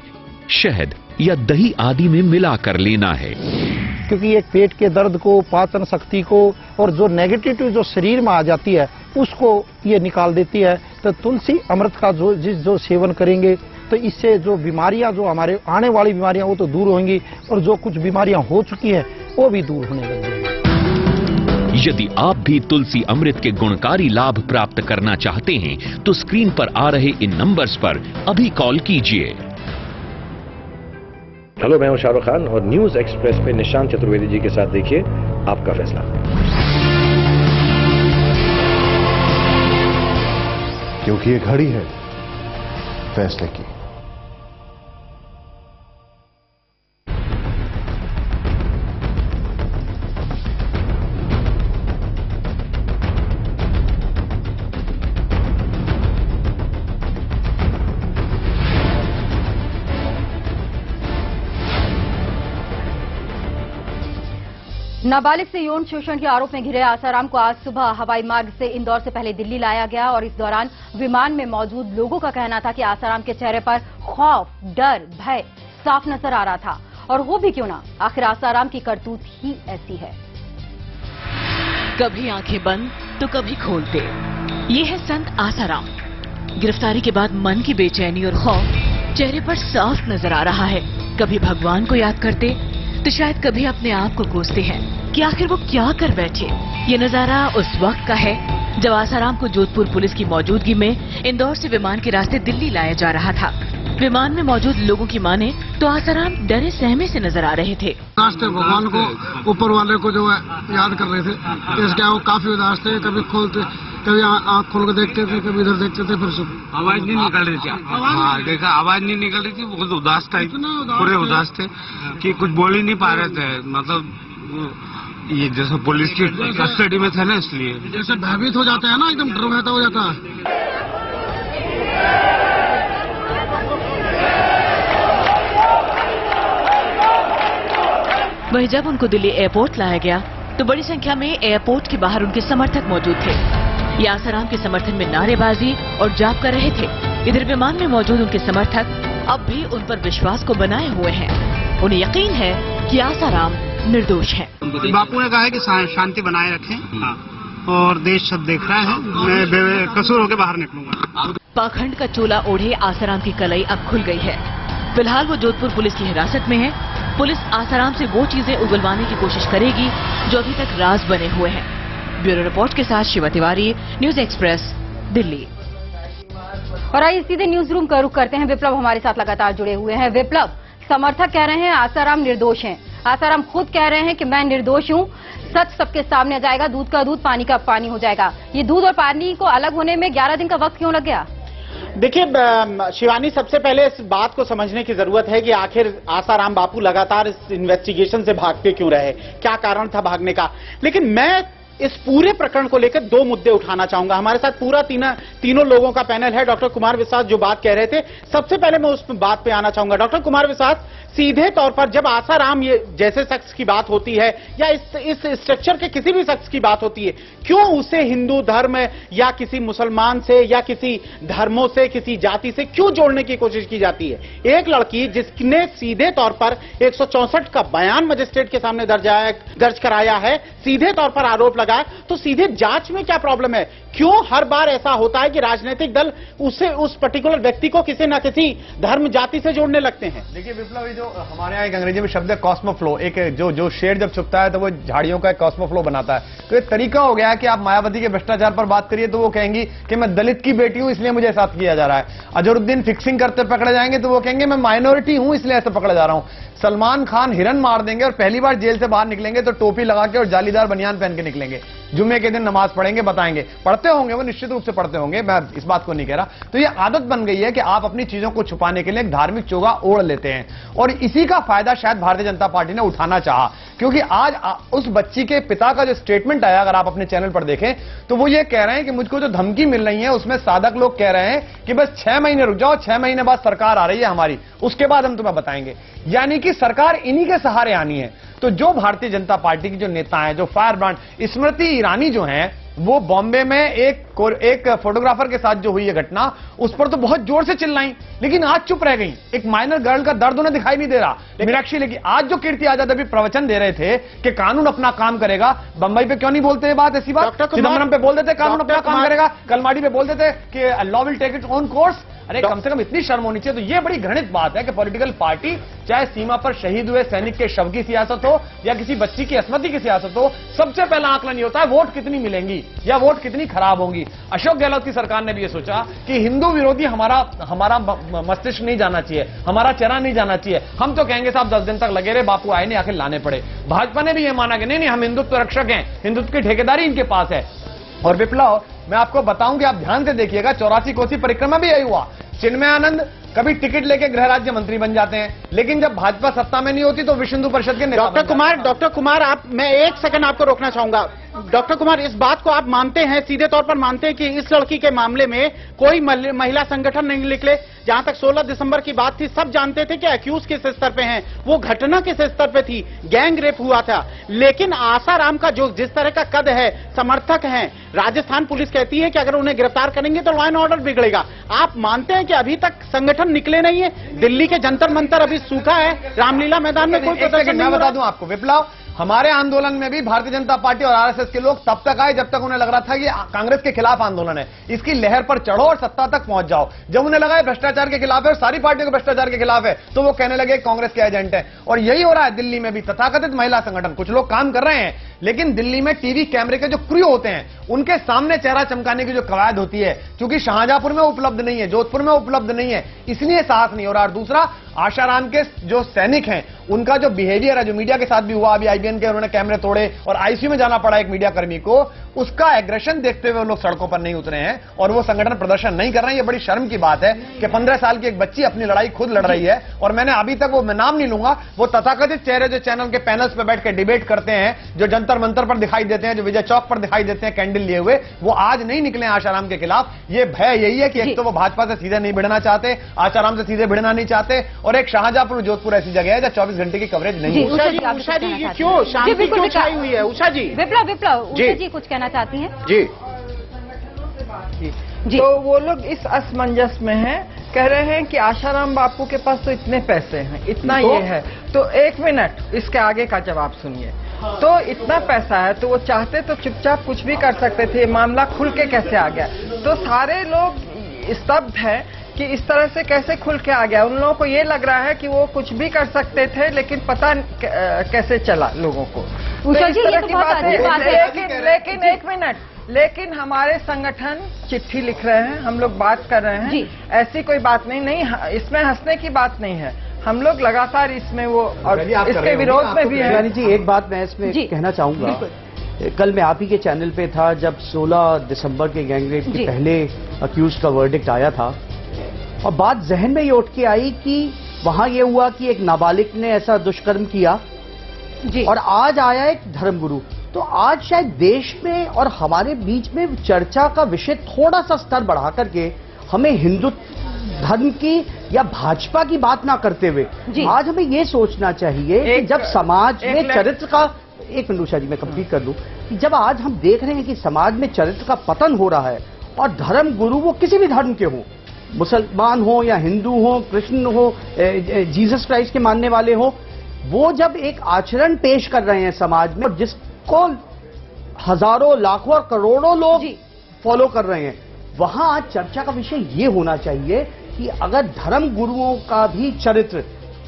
शहद या दही आदि में मिलाकर लेना है, क्योंकि ये पेट के दर्द को, पाचन शक्ति को और जो नेगेटिविटी जो शरीर में आ जाती है उसको ये निकाल देती है। तो तुलसी अमृत का जो सेवन करेंगे तो इससे जो बीमारियां, जो हमारे आने वाली बीमारियां वो तो दूर होंगी, और जो कुछ बीमारियां हो चुकी हैं वो भी दूर होने लगेंगी। यदि आप भी तुलसी अमृत के गुणकारी लाभ प्राप्त करना चाहते हैं तो स्क्रीन पर आ रहे इन नंबर्स पर अभी कॉल कीजिए। हेलो, मैं हूं शाहरुख खान और न्यूज एक्सप्रेस पे निशांत चतुर्वेदी जी के साथ देखिए आपका फैसला। क्योंकि ये घड़ी है फैसले की। नाबालिग से यौन शोषण के आरोप में घिरे आसाराम को आज सुबह हवाई मार्ग से इंदौर से पहले दिल्ली लाया गया और इस दौरान विमान में मौजूद लोगों का कहना था कि आसाराम के चेहरे पर खौफ, डर, भय साफ नजर आ रहा था। और हो भी क्यों ना, आखिर आसाराम की करतूत ही ऐसी है। कभी आंखें बंद तो कभी खोलते, ये है संत आसाराम। गिरफ्तारी के बाद मन की बेचैनी और खौफ चेहरे पर साफ नजर आ रहा है। कभी भगवान को याद करते तो शायद कभी अपने आप को कोसते हैं कि आखिर वो क्या कर बैठे। ये नजारा उस वक्त का है जब आसाराम को जोधपुर पुलिस की मौजूदगी में इंदौर से विमान के रास्ते दिल्ली लाया जा रहा था। विमान में मौजूद लोगों की माने तो आसाराम डरे सहमे से नजर आ रहे थे। भगवान को, ऊपर वाले को जो है याद कर रहे थे। इसके वो काफी उदास थे, कभी खोलते, कभी आँख खोल के देखते थे, कभी इधर देखते थे, फिर आवाज नहीं निकल रही थी। हाँ देखा, आवाज नहीं निकल रही थी, बहुत उदास था, पूरे उदास थे कि कुछ बोल ही नहीं पा रहे थे। मतलब ये जैसे पुलिस की कस्टडी में थे ना, इसलिए जैसे भयभीत हो जाते हैं ना, एकदम डर रहता हो जाता है। वहीं जब उनको दिल्ली एयरपोर्ट लाया गया तो बड़ी संख्या में एयरपोर्ट के बाहर उनके समर्थक मौजूद थे। ये आसाराम के समर्थन में नारेबाजी और जाप कर रहे थे। इधर विमान में मौजूद उनके समर्थक अब भी उन पर विश्वास को बनाए हुए हैं। उन्हें यकीन है कि आसाराम निर्दोष हैं। बापू ने कहा है कि शांति बनाए रखें और देश सब देख रहा है, मैं बेकसूर होकर बाहर निकलूंगा। पाखंड का चोला ओढ़े आसाराम की कलई अब खुल गई है। फिलहाल वो जोधपुर पुलिस की हिरासत में है। पुलिस आसाराम से वो चीजें उगलवाने की कोशिश करेगी जो अभी तक राज बने हुए हैं। ब्यूरो रिपोर्ट के साथ शिवा तिवारी, न्यूज एक्सप्रेस, दिल्ली। और आइए सीधे न्यूज रूम का रुख करते हैं। विप्लव हमारे साथ लगातार जुड़े हुए हैं। विप्लव, समर्थक कह रहे हैं आसाराम निर्दोष हैं। आसाराम खुद कह रहे हैं कि मैं निर्दोष हूं, सच सबके सामने आ जाएगा, दूध का दूध पानी का पानी हो जाएगा। ये दूध और पानी को अलग होने में 11 दिन का वक्त क्यों लग गया? देखिए शिवानी, सबसे पहले इस बात को समझने की जरूरत है कि आखिर आसाराम बापू लगातार इस इन्वेस्टिगेशन से भागते क्यों रहे, क्या कारण था भागने का। लेकिन मैं इस पूरे प्रकरण को लेकर 2 मुद्दे उठाना चाहूंगा। हमारे साथ पूरा तीनों लोगों का पैनल है। डॉक्टर कुमार विश्वास जो बात कह रहे थे, सबसे पहले मैं उस बात पे आना चाहूंगा। डॉक्टर कुमार विश्वास, सीधे तौर पर जब आसाराम ये जैसे शख्स की बात होती है या इस स्ट्रक्चर के किसी भी शख्स की बात होती है, क्यों उसे हिंदू धर्म या किसी मुसलमान से या किसी धर्मों से, किसी जाति से क्यों जोड़ने की कोशिश की जाती है? एक लड़की जिसने सीधे तौर पर 164 का बयान मजिस्ट्रेट के सामने दर्ज कराया है, सीधे तौर पर आरोप लगाया, तो सीधे जांच में क्या प्रॉब्लम है? क्यों हर बार ऐसा होता है कि राजनीतिक दल उस पर्टिकुलर व्यक्ति को किसी ना किसी धर्म जाति से जोड़ने लगते हैं? देखिए विप्लव, जो हमारे यहाँ एक अंग्रेजी में शब्द है कॉस्मोफ्लो, एक जो शेर जब छुपता है तो वो झाड़ियों का एक कॉस्मोफ्लो बनाता है। तो एक तरीका हो गया है कि आप मायावती के भ्रष्टाचार पर बात करिए तो वो कहेंगी कि मैं दलित की बेटी हूं इसलिए मुझे साथ किया जा रहा है। अजहरुद्दीन फिक्सिंग करते पकड़े जाएंगे तो वो कहेंगे मैं माइनॉरिटी हूं इसलिए ऐसे पकड़ा जा रहा हूं। सलमान खान हिरन मार देंगे और पहली बार जेल से बाहर निकलेंगे तो टोपी लगा के और जालीदार बनियान पहन के निकलेंगे। जुम्मे के दिन नमाज पढ़ेंगे, बताएंगे, पढ़ते होंगे, वो निश्चित रूप से पढ़ते होंगे, मैं इस बात को नहीं कह रहा। तो ये आदत बन गई है कि आप अपनी चीजों को छुपाने के लिए एक धार्मिक चोगा ओढ़ लेते हैं और इसी का फायदा शायद भारतीय जनता पार्टी ने उठाना चाहा। क्योंकि आज उस बच्ची के पिता का जो स्टेटमेंट आया, अगर आप अपने चैनल पर देखें तो वो ये कह रहे हैं कि मुझको जो धमकी मिल रही है उसमें साधक लोग कह रहे हैं कि बस 6 महीने रुक जाओ, 6 महीने बाद सरकार आ रही है हमारी, उसके बाद हम तुम्हें बताएंगे। यानी कि सरकार इन्हीं के सहारे आनी है। तो जो भारतीय जनता पार्टी की जो नेता हैं, जो फायर ब्रांड स्मृति ईरानी जो हैं, वो बॉम्बे में एक फोटोग्राफर के साथ जो हुई है घटना, उस पर तो बहुत जोर से चिल्लाई, लेकिन आज चुप रह गई। एक माइनर गर्ल का दर्द उन्हें दिखाई नहीं दे रहा। मीनाक्षी लेकिन आज जो कीर्ति आजाद अभी प्रवचन दे रहे थे कि कानून अपना काम करेगा, बंबई पे क्यों नहीं बोलते ये बात? ऐसी बात चिदम्बरम पे बोल देते कानून अपना काम करेगा, कलमाड़ी पे बोल देते कि law will take its own course. अरे कम से कम इतनी शर्म होनी चाहिए। तो ये बड़ी घृणित बात है कि पॉलिटिकल पार्टी, चाहे सीमा पर शहीद हुए सैनिक के शव की सियासत हो या किसी बच्ची की अस्मृति की सियासत हो, सबसे पहला आंकलन ये होता है वोट कितनी मिलेंगी या वोट कितनी खराब होंगी। अशोक गहलोत की सरकार ने भी ये सोचा कि हिंदू विरोधी हमारा मस्तिष्क नहीं जाना चाहिए, हमारा चेहरा नहीं जाना चाहिए। हम तो कहेंगे साहब 10 दिन तक लगे रहे, बापू आए नहीं, आखिर लाने पड़े। भाजपा ने भी ये माना कि नहीं हम हिंदुत्व रक्षक हैं, हिंदुत्व की ठेकेदारी इनके पास है। और विप्लव, मैं आपको बताऊं कि आप ध्यान से देखिएगा, 84 कोसी परिक्रमा भी यही हुआ। चिन्मय आनंद कभी टिकट लेके गृह राज्य मंत्री बन जाते हैं, लेकिन जब भाजपा सत्ता में नहीं होती तो विश्व हिंदू परिषद के नेता। डॉक्टर कुमार, मैं 1 सेकंड आपको रोकना चाहूंगा। डॉक्टर कुमार, इस बात को आप मानते हैं, सीधे तौर पर मानते हैं कि इस लड़की के मामले में कोई महिला संगठन नहीं निकले? जहां तक 16 दिसंबर की बात थी, सब जानते थे कि अक्यूज किस स्तर पे हैं, वो घटना किस स्तर पे थी, गैंग रेप हुआ था। लेकिन आसाराम का जो जिस तरह का कद है, समर्थक हैं, राजस्थान पुलिस कहती है कि अगर उन्हें गिरफ्तार करेंगे तो लॉ एंड ऑर्डर बिगड़ेगा। आप मानते हैं कि अभी तक संगठन निकले नहीं है? दिल्ली के जंतर मंतर अभी सूखा है, रामलीला मैदान में कोई प्रदर्शन नहीं। मैं बता दूं आपको विप्लव, हमारे आंदोलन में भी भारतीय जनता पार्टी और आरएसएस के लोग तब तक आए जब तक उन्हें लग रहा था कि कांग्रेस के खिलाफ आंदोलन है, इसकी लहर पर चढ़ो और सत्ता तक पहुंच जाओ। जब उन्हें लगा भ्रष्टाचार के खिलाफ है और सारी पार्टियों के भ्रष्टाचार के खिलाफ है, तो वो कहने लगे कांग्रेस के एजेंट है। और यही हो रहा है दिल्ली में भी। तथाकथित महिला संगठन, कुछ लोग काम कर रहे हैं, लेकिन दिल्ली में टीवी कैमरे के जो क्रू होते हैं, उनके सामने चेहरा चमकाने की जो कवायद होती है, क्योंकि शाहजहांपुर में उपलब्ध नहीं है, जोधपुर में उपलब्ध नहीं है, इसलिए साहस नहीं हो रहा। और दूसरा, आशाराम के जो सैनिक हैं, उनका जो बिहेवियर है, जो मीडिया के साथ भी हुआ, अभी आईबीएन के उन्होंने कैमरे तोड़े और आईसीयू में जाना पड़ा एक मीडिया कर्मी को, उसका एग्रेशन देखते हुए लोग सड़कों पर नहीं उतरे हैं और वो संगठन प्रदर्शन नहीं कर रहे हैं। ये बड़ी शर्म की बात है कि 15 साल की एक बच्ची अपनी लड़ाई खुद लड़ रही है। और मैंने अभी तक, वो मैं नाम नहीं लूंगा, वो तथाकथित चेहरे जो चैनल के पैनल्स पर बैठ के डिबेट करते हैं, जो जंतर मंतर पर दिखाई देते हैं, जो विजय चौक पर दिखाई देते हैं कैंडल लिए हुए, वो आज नहीं निकले आशाराम के खिलाफ। ये भय यही है कि एक तो वो भाजपा से सीधे नहीं भिड़ना चाहते, आशाराम से सीधे भिड़ना नहीं चाहते, और एक शाहजहांपुर जोधपुर ऐसी जगह है जहां 24 24 घंटे की कवरेज नहीं है। उषा जी ये क्यों शांति क्यों छाई हुई है? उषा जी, विप्लव उषा जी कुछ कहना चाहती हैं? जी। तो वो लोग इस असमंजस में हैं, कह रहे हैं कि आशाराम बापू के पास तो इतने पैसे हैं, इतना ये है। तो एक मिनट, इसके आगे का जवाब सुनिए। तो इतना पैसा है तो वो चाहते तो चुपचाप कुछ भी कर सकते थे, मामला खुल के कैसे आ गया? तो सारे लोग स्तब्ध हैं कि इस तरह से कैसे खुल के आ गया। उन लोगों को ये लग रहा है कि वो कुछ भी कर सकते थे, लेकिन पता कैसे चला लोगों को। तो इस तरह की बात है। लेकिन एक मिनट, लेकिन हमारे संगठन चिट्ठी लिख रहे हैं, हम लोग बात कर रहे हैं, ऐसी कोई बात नहीं, इसमें हंसने की बात नहीं है। हम लोग लगातार इसमें वो और इसके विरोध में भी है। शिवानी जी, एक बात मैं इसमें कहना चाहूंगा। कल मैं आप ही के चैनल पे था जब 16 दिसंबर के गैंगरेप के पहले अक्यूज का वर्डिक्ट आया था, और बात जहन में ये उठ के आई कि वहां ये हुआ कि एक नाबालिग ने ऐसा दुष्कर्म किया और आज आया एक धर्मगुरु। तो आज शायद देश में और हमारे बीच में चर्चा का विषय थोड़ा सा स्तर बढ़ा करके हमें हिंदू धर्म की या भाजपा की बात ना करते हुए आज हमें ये सोचना चाहिए कि जब समाज में चरित्र का, एक मिनट उषा जी मैं कंप्लीट कर दूं, कि जब आज हम देख रहे हैं कि समाज में चरित्र का पतन हो रहा है और धर्म गुरु वो किसी भी धर्म के हों, मुसलमान हो या हिंदू हो, कृष्ण हो, जीसस क्राइस्ट के मानने वाले हो, वो जब एक आचरण पेश कर रहे हैं समाज में और जिसको हजारों लाखों और करोड़ों लोग फॉलो कर रहे हैं, वहां आज चर्चा का विषय ये होना चाहिए कि अगर धर्म गुरुओं का भी चरित्र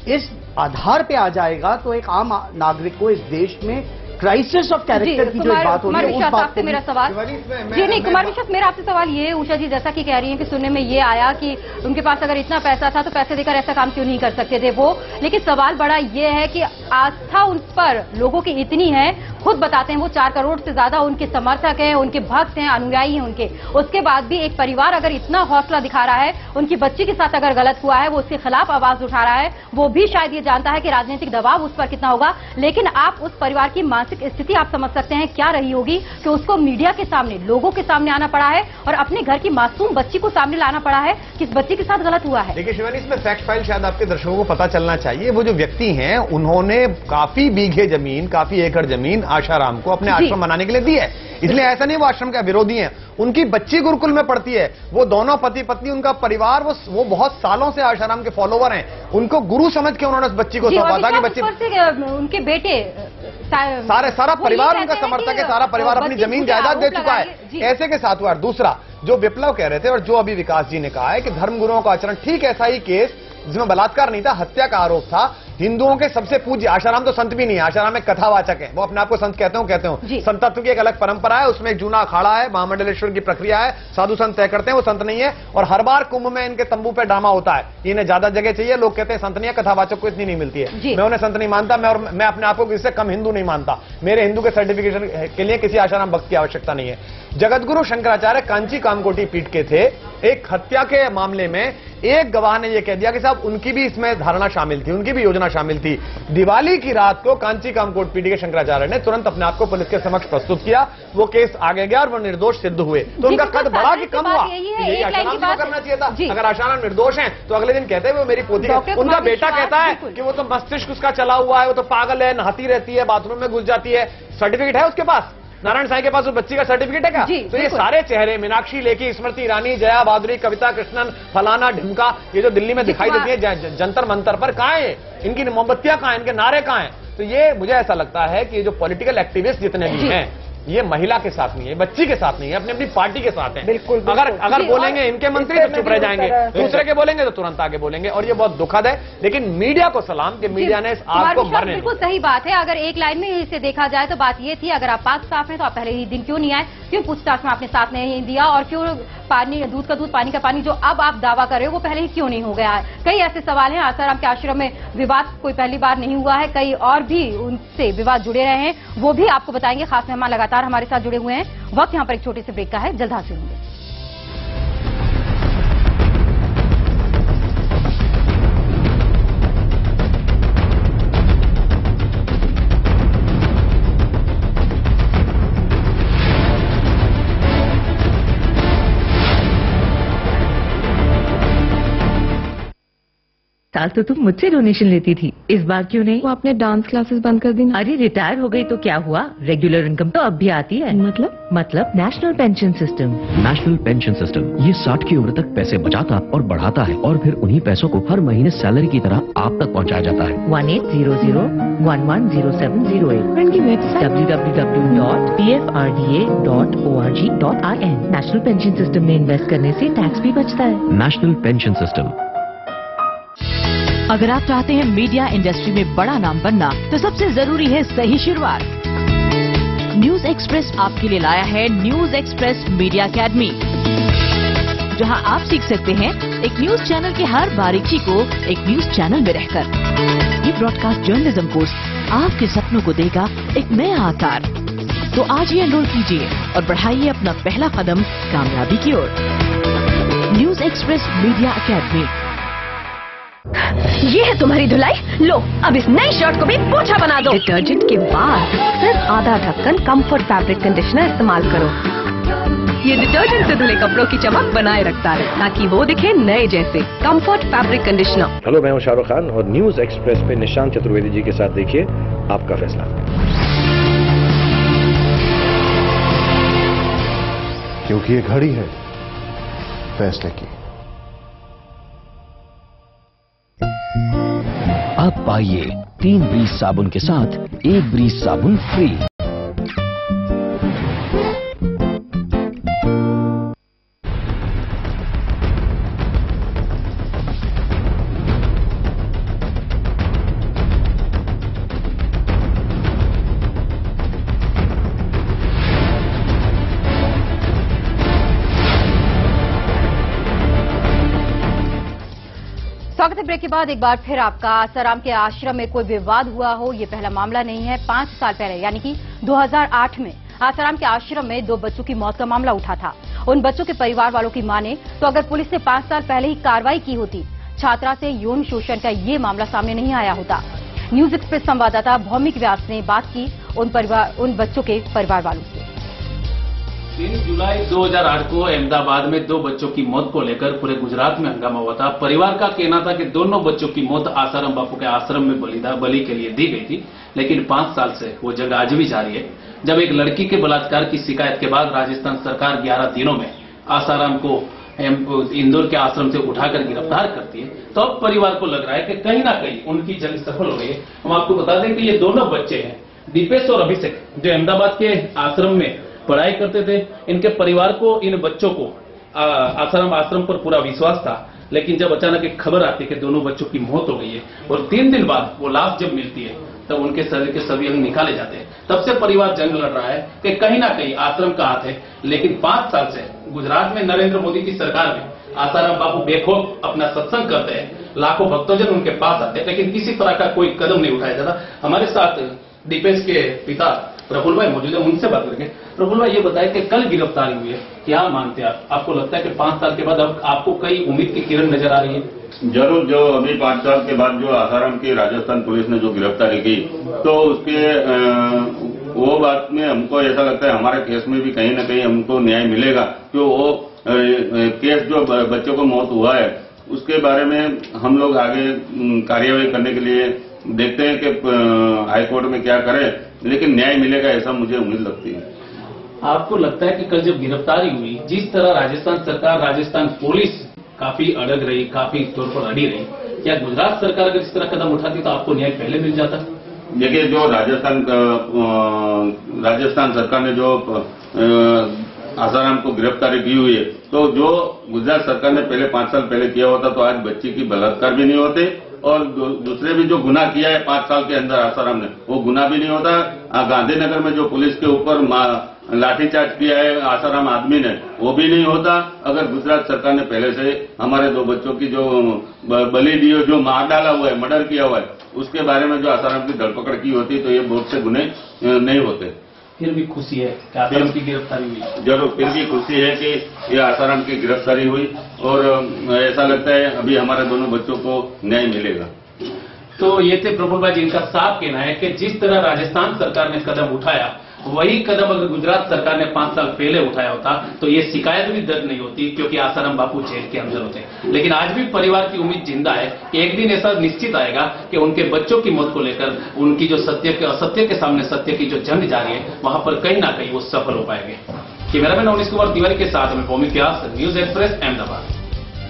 इस आधार पे आ जाएगा तो एक आम नागरिक को इस देश में क्राइसिस ऑफ कैरेक्टर की जो बात हो रही है उस बात पे मेरा सवाल नहीं कुमार विश्वास, मेरा आपसे सवाल ये उषा जी, जैसा कि कह रही हैं कि सुनने में ये आया कि उनके पास अगर इतना पैसा था तो पैसे देकर ऐसा काम क्यों नहीं कर सकते थे वो, लेकिन सवाल बड़ा ये है कि आस्था उन पर लोगों की इतनी है, खुद बताते हैं वो 4 करोड़ से ज्यादा उनके समर्थक हैं, उनके भक्त हैं, अनुयायी हैं उनके, उसके बाद भी एक परिवार अगर इतना हौसला दिखा रहा है, उनकी बच्ची के साथ अगर गलत हुआ है वो उसके खिलाफ आवाज उठा रहा है, वो भी शायद ये जानता है कि राजनीतिक दबाव उस पर कितना होगा, लेकिन आप उस परिवार की मानसिक स्थिति आप समझ सकते हैं क्या रही होगी कि उसको मीडिया के सामने, लोगों के सामने आना पड़ा है और अपने घर की मासूम बच्ची को सामने लाना पड़ा है कि इस बच्ची के साथ गलत हुआ है। देखिए शिवानी, इसमें फैक्ट फाइल शायद आपके दर्शकों को पता चलना चाहिए। वो जो व्यक्ति हैं उन्होंने काफी बीघे जमीन, काफी एकड़ जमीन आशाराम को अपने आश्रम बनाने के लिए दी है, इसलिए ऐसा नहीं वो आश्रम का विरोधी है। उनकी बच्ची गुरुकुल में पढ़ती है, वो दोनों पति पत्नी, उनका परिवार, वो बहुत सालों से आशाराम के फॉलोवर हैं, उनको गुरु समझ के उन्होंने उस बच्ची को सौंपा था कि बच्ची, उनके बेटे सारा परिवार उनका समर्थक है, सारा परिवार अपनी जमीन जायदाद दे चुका है। ऐसे के साथ हुआ। दूसरा जो विप्लव कह रहे थे और जो अभी विकास जी ने कहा है कि धर्मगुरुओं का आचरण, ठीक ऐसा ही केस जिसमें बलात्कार नहीं था, हत्या का आरोप था, हिंदुओं के सबसे पूज्य, आशाराम तो संत भी नहीं है, आशाराम एक कथावाचक है, वो अपने आप को संत कहते हो, संत तत्व की एक अलग परंपरा है, उसमें एक जूना अखाड़ा है, महामंडलेश्वर की प्रक्रिया है, साधु संत तय करते हैं, वो संत नहीं है। और हर बार कुंभ में इनके तंबू पे ड्रामा होता है, इन्हें ज्यादा जगह चाहिए, लोग कहते हैं संत नहीं है, कथावाचक को इतनी नहीं मिलती है। मैं उन्हें संत नहीं मानता, मैं अपने आप को इससे कम हिंदू नहीं मानता, मेरे हिंदू के सर्टिफिकेशन के लिए किसी आशाराम भक्त की आवश्यकता नहीं है। जगतगुरु शंकराचार्य कांची कामकोटी पीठ के थे, एक हत्या के मामले में एक गवाह ने यह कह दिया कि साहब उनकी भी इसमें धारणा शामिल थी, उनकी भी योजना शामिल थी। दिवाली की रात को कांची कामकोट पीठ के शंकराचार्य ने तुरंत अपने आप को पुलिस के समक्ष प्रस्तुत किया, वो केस आगे गया और वो निर्दोष सिद्ध हुए। तो उनका कद बढ़ा कि कम हुआ? यही आशाराम को करना चाहिए था। अगर आशाराम निर्दोष हैं तो अगले दिन कहते हैं वो मेरी पोती है, उनका बेटा कहता है कि वो तो मस्तिष्क उसका चला हुआ है, वो तो पागल है, नहाती रहती है, बाथरूम में घुस जाती है, सर्टिफिकेट है उसके पास, नारायण साईं के पास उस बच्ची का सर्टिफिकेट है क्या? तो ये सारे चेहरे, मीनाक्षी लेखी, स्मृति ईरानी, जया भादुरी, कविता कृष्णन, फलाना ढिमका, ये जो दिल्ली में दिखाई देती है जंतर मंतर पर, कहां है इनकी मोमबत्तियां, कहां इनके नारे कहां हैं? तो ये मुझे ऐसा लगता है कि जो पॉलिटिकल एक्टिविस्ट जितने भी हैं, ये महिला के साथ नहीं है, बच्ची के साथ नहीं है, अपनी अपनी पार्टी के साथ है। बिल्कुल, अगर बोलेंगे इनके मंत्री तो चुप रह जाएंगे, दूसरे के बोलेंगे तो तुरंत आगे बोलेंगे, और ये बहुत दुखद है। लेकिन मीडिया को सलाम कि मीडिया ने इस आग को मरने, बिल्कुल सही बात है। अगर एक लाइन में इसे देखा जाए तो बात ये थी, अगर आप पाक साफ हैं तो आप पहले ही दिन क्यों नहीं आए, क्यों पूछताछ में आपने साथ नहीं दिया, और क्यों पानी, दूध का दूध पानी का पानी जो अब आप दावा कर रहे हो वो पहले ही क्यों नहीं हो गया है? कई ऐसे सवाल हैं। आसाराम के आश्रम में विवाद कोई पहली बार नहीं हुआ है, कई और भी उनसे विवाद जुड़े रहे हैं, वो भी आपको बताएंगे। खास मेहमान लगातार हमारे साथ जुड़े हुए हैं। वक्त यहाँ पर एक छोटे से ब्रेक का है, जल्द हाजिर होंगे। साल तो तुम मुझसे डोनेशन लेती थी, इस बार क्यों नहीं? वो आपने डांस क्लासेस बंद कर दी ना। अरे रिटायर हो गई तो क्या हुआ, रेगुलर इनकम तो अब भी आती है। मतलब national pension system. National pension system ये 60 की उम्र तक पैसे बचाता और बढ़ाता है और फिर उन्हीं पैसों को हर महीने सैलरी की तरह आप तक पहुंचाया जाता है। 1800110708 की website www.pfrda.org.in। National pension system में इन्वेस्ट करने से टैक्स भी बचता है। National pension system. अगर आप चाहते हैं मीडिया इंडस्ट्री में बड़ा नाम बनना, तो सबसे जरूरी है सही शुरुआत। न्यूज एक्सप्रेस आपके लिए लाया है न्यूज एक्सप्रेस मीडिया अकेडमी, जहां आप सीख सकते हैं एक न्यूज चैनल की हर बारीकी को एक न्यूज चैनल में रहकर। ये ब्रॉडकास्ट जर्नलिज्म कोर्स आपके सपनों को देगा एक नया आकार। तो आज ही एनरोल कीजिए और बढ़ाइए अपना पहला कदम कामयाबी की ओर। News express media academy. ये है तुम्हारी धुलाई, लो अब इस नई शर्ट को भी पोछा बना दो। डिटर्जेंट के बाद सिर्फ आधा ढक्कन कंफर्ट फैब्रिक कंडीशनर इस्तेमाल करो। ये डिटर्जेंट से धुले कपड़ों की चमक बनाए रखता है ताकि वो दिखे नए जैसे। Comfort fabric conditioner. हेलो, मैं हूं शाहरुख खान और न्यूज एक्सप्रेस पे निशांत चतुर्वेदी जी के साथ देखिए आपका फैसला। क्योंकि ये घड़ी है फैसले की। अब पाइए 3 ब्रीज साबुन के साथ 1 ब्रीज साबुन फ्री। स्वागत है। ब्रेक के बाद एक बार फिर आपका। आसाराम के आश्रम में कोई विवाद हुआ हो, ये पहला मामला नहीं है। 5 साल पहले यानी कि 2008 में आसाराम के आश्रम में 2 बच्चों की मौत का मामला उठा था। उन बच्चों के परिवार वालों की माने तो अगर पुलिस ने 5 साल पहले ही कार्रवाई की होती, छात्रा से यौन शोषण का ये मामला सामने नहीं आया होता। न्यूज एक्सप्रेस संवाददाता भौमिक व्यास ने बात की उन बच्चों के परिवार वालों से। 3 जुलाई 2008 को अहमदाबाद में 2 बच्चों की मौत को लेकर पूरे गुजरात में हंगामा हुआ था। परिवार का कहना था कि दोनों बच्चों की मौत आसाराम बापू के आश्रम में बलि के लिए दी गई थी, लेकिन 5 साल से वो जगह आज भी जारी है। जब एक लड़की के बलात्कार की शिकायत के बाद राजस्थान सरकार 11 दिनों में आसाराम को इंदौर के आश्रम से उठाकर गिरफ्तार करती है, तो अब परिवार को लग रहा है कि कहीं ना कहीं उनकी जंग सफल हो गई है। हम आपको बता दें कि ये दोनों बच्चे हैं, दीपेश और अभिषेक, जो अहमदाबाद के आश्रम में पढ़ाई करते थे। इनके परिवार को इन बच्चों को आसाराम आश्रम पर पूरा विश्वास था, लेकिन जब अचानक एक खबर आती है कि दोनों बच्चों की मौत हो गई है और 3 दिन बाद वो लाश जब मिलती है तब उनके शरीर के सभी अंग निकाले जाते हैं, तब से परिवार जंग लड़ रहा है कि कहीं ना कहीं आश्रम का हाथ है। लेकिन 5 साल से गुजरात में नरेंद्र मोदी की सरकार में आसाराम बापू बेखौफ अपना सत्संग करते हैं, लाखों भक्तजन उनके पास आते हैं, लेकिन किसी तरह का कोई कदम नहीं उठाया जाता। हमारे साथ दीपेश के पिता प्रफुल्ल भाई मौजूद है, उनसे बात करेंगे। प्रफुल्ल भाई, ये बताएं कि कल गिरफ्तारी हुई है, क्या मानते हैं आप? आपको लगता है कि 5 साल के बाद अब आपको कई उम्मीद की किरण नजर आ रही है? जरूर। जो अभी 5 साल के बाद जो आसाराम की राजस्थान पुलिस ने जो गिरफ्तारी की, तो उसके वो बात में हमको ऐसा लगता है हमारे केस में भी कहीं ना कहीं हमको न्याय मिलेगा। तो वो केस जो बच्चों को मौत हुआ है उसके बारे में हम लोग आगे कार्यवाही करने के लिए देखते हैं कि हाईकोर्ट में क्या करें, लेकिन न्याय मिलेगा ऐसा मुझे उम्मीद लगती है। आपको लगता है कि कल जब गिरफ्तारी हुई, जिस तरह राजस्थान सरकार, राजस्थान पुलिस काफी अड़ग रही, काफी तौर पर अड़ी रही, क्या गुजरात सरकार अगर इस तरह कदम उठाती तो आपको न्याय पहले मिल जाता? देखिए, जो राजस्थान सरकार ने जो आसाराम को गिरफ्तारी की हुई है, तो जो गुजरात सरकार ने पहले 5 साल पहले किया होता तो आज बच्ची की बलात्कार भी नहीं होते और दूसरे भी जो गुनाह किया है 5 साल के अंदर आसाराम ने, वो गुनाह भी नहीं होता। गांधीनगर में जो पुलिस के ऊपर लाठीचार्ज किया है आसाराम आदमी ने, वो भी नहीं होता अगर गुजरात सरकार ने पहले से हमारे 2 बच्चों की जो बलि दी, जो मार डाला हुआ है, मर्डर किया हुआ है, उसके बारे में जो आसाराम की धरपकड़ की होती तो ये बहुत से गुने नहीं होते। फिर भी खुशी है कि आसाराम की गिरफ्तारी हुई? जरूर, फिर भी खुशी है कि ये आसाराम की गिरफ्तारी हुई और ऐसा लगता है अभी हमारे दोनों बच्चों को न्याय मिलेगा। तो ये थे प्रफुल्ल भाई, जिनका साफ कहना है कि जिस तरह राजस्थान सरकार ने कदम उठाया वही कदम अगर गुजरात सरकार ने 5 साल पहले उठाया होता तो ये शिकायत भी दर्ज नहीं होती, क्योंकि आसाराम बापू जेल के अंदर होते। लेकिन आज भी परिवार की उम्मीद जिंदा है कि एक दिन ऐसा निश्चित आएगा कि उनके बच्चों की मौत को लेकर उनकी जो असत्य के सामने सत्य की जो जंग जारी है, वहां पर कहीं ना कहीं वो सफल हो पाएंगे। कैमरामैन अवनीश कुमार तिवारी के साथ में भौमिक व्यास, न्यूज एक्सप्रेस, अहमदाबाद।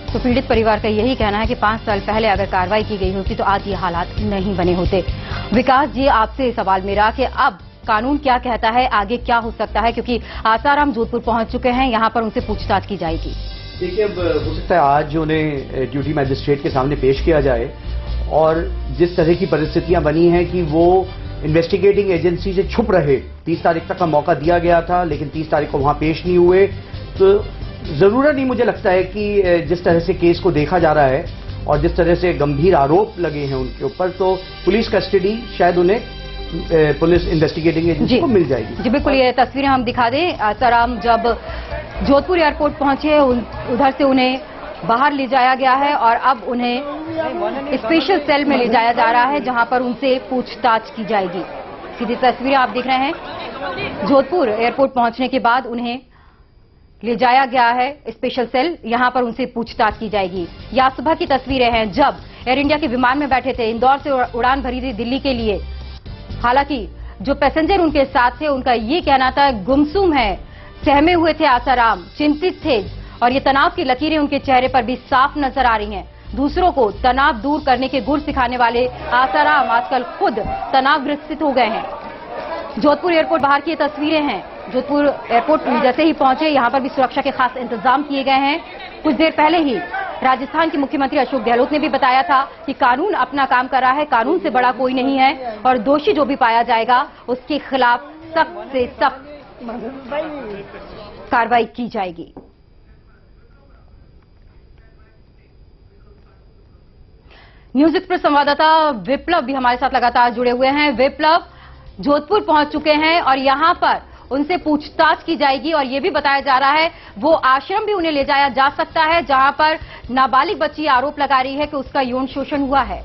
तो पीड़ित परिवार का यही कहना है कि 5 साल पहले अगर कार्रवाई की गई होती तो आज ये हालात नहीं बने होते। विकास जी, आपसे सवाल मेरा कि अब कानून क्या कहता है, आगे क्या हो सकता है, क्योंकि आसाराम जोधपुर पहुंच चुके हैं, यहां पर उनसे पूछताछ की जाएगी। देखिए, अब हो सकता है आज उन्हें ड्यूटी मैजिस्ट्रेट के सामने पेश किया जाए, और जिस तरह की परिस्थितियां बनी हैं कि वो इन्वेस्टिगेटिंग एजेंसी से छुप रहे, 30 तारीख तक का मौका दिया गया था लेकिन 30 तारीख को वहां पेश नहीं हुए, तो जरूरत नहीं मुझे लगता है कि जिस तरह से केस को देखा जा रहा है और जिस तरह से गंभीर आरोप लगे हैं उनके ऊपर, तो पुलिस कस्टडी शायद उन्हें पुलिस इन्वेस्टिगेटिंग एजेंसी को मिल जाएगी। जी बिल्कुल, ये तस्वीरें हम दिखा दें। आसाराम जब जोधपुर एयरपोर्ट पहुंचे, उधर से उन्हें बाहर ले जाया गया है और अब उन्हें स्पेशल सेल में ले जाया जा रहा है, जहां पर उनसे पूछताछ की जाएगी। सीधी तस्वीरें आप देख रहे हैं। जोधपुर एयरपोर्ट पहुंचने के बाद उन्हें ले जाया गया है स्पेशल सेल, यहां पर उनसे पूछताछ की जाएगी। या सुबह की तस्वीरें हैं जब एयर इंडिया के विमान में बैठे थे, इंदौर से उड़ान भरी थी दिल्ली के लिए। हालांकि जो पैसेंजर उनके साथ थे उनका ये कहना था गुमसुम है, सहमे हुए थे आसाराम, चिंतित थे, और ये तनाव की लकीरें उनके चेहरे पर भी साफ नजर आ रही हैं। दूसरों को तनाव दूर करने के गुर सिखाने वाले आसाराम आजकल खुद तनावग्रस्त हो गए हैं। जोधपुर एयरपोर्ट बाहर की ये तस्वीरें हैं। जोधपुर एयरपोर्ट जैसे ही पहुंचे, यहां पर भी सुरक्षा के खास इंतजाम किए गए हैं। कुछ देर पहले ही राजस्थान के मुख्यमंत्री अशोक गहलोत ने भी बताया था कि कानून अपना काम कर रहा है, कानून से बड़ा कोई नहीं है, और दोषी जो भी पाया जाएगा उसके खिलाफ सख्त से सख्त कार्रवाई की जाएगी। न्यूज एक्सप्रेस संवाददाता विप्लव भी हमारे साथ लगातार जुड़े हुए हैं। विप्लव, जोधपुर पहुंच चुके हैं और यहां पर उनसे पूछताछ की जाएगी, और ये भी बताया जा रहा है वो आश्रम भी उन्हें ले जाया जा सकता है जहां पर नाबालिग बच्ची आरोप लगा रही है कि उसका यौन शोषण हुआ है।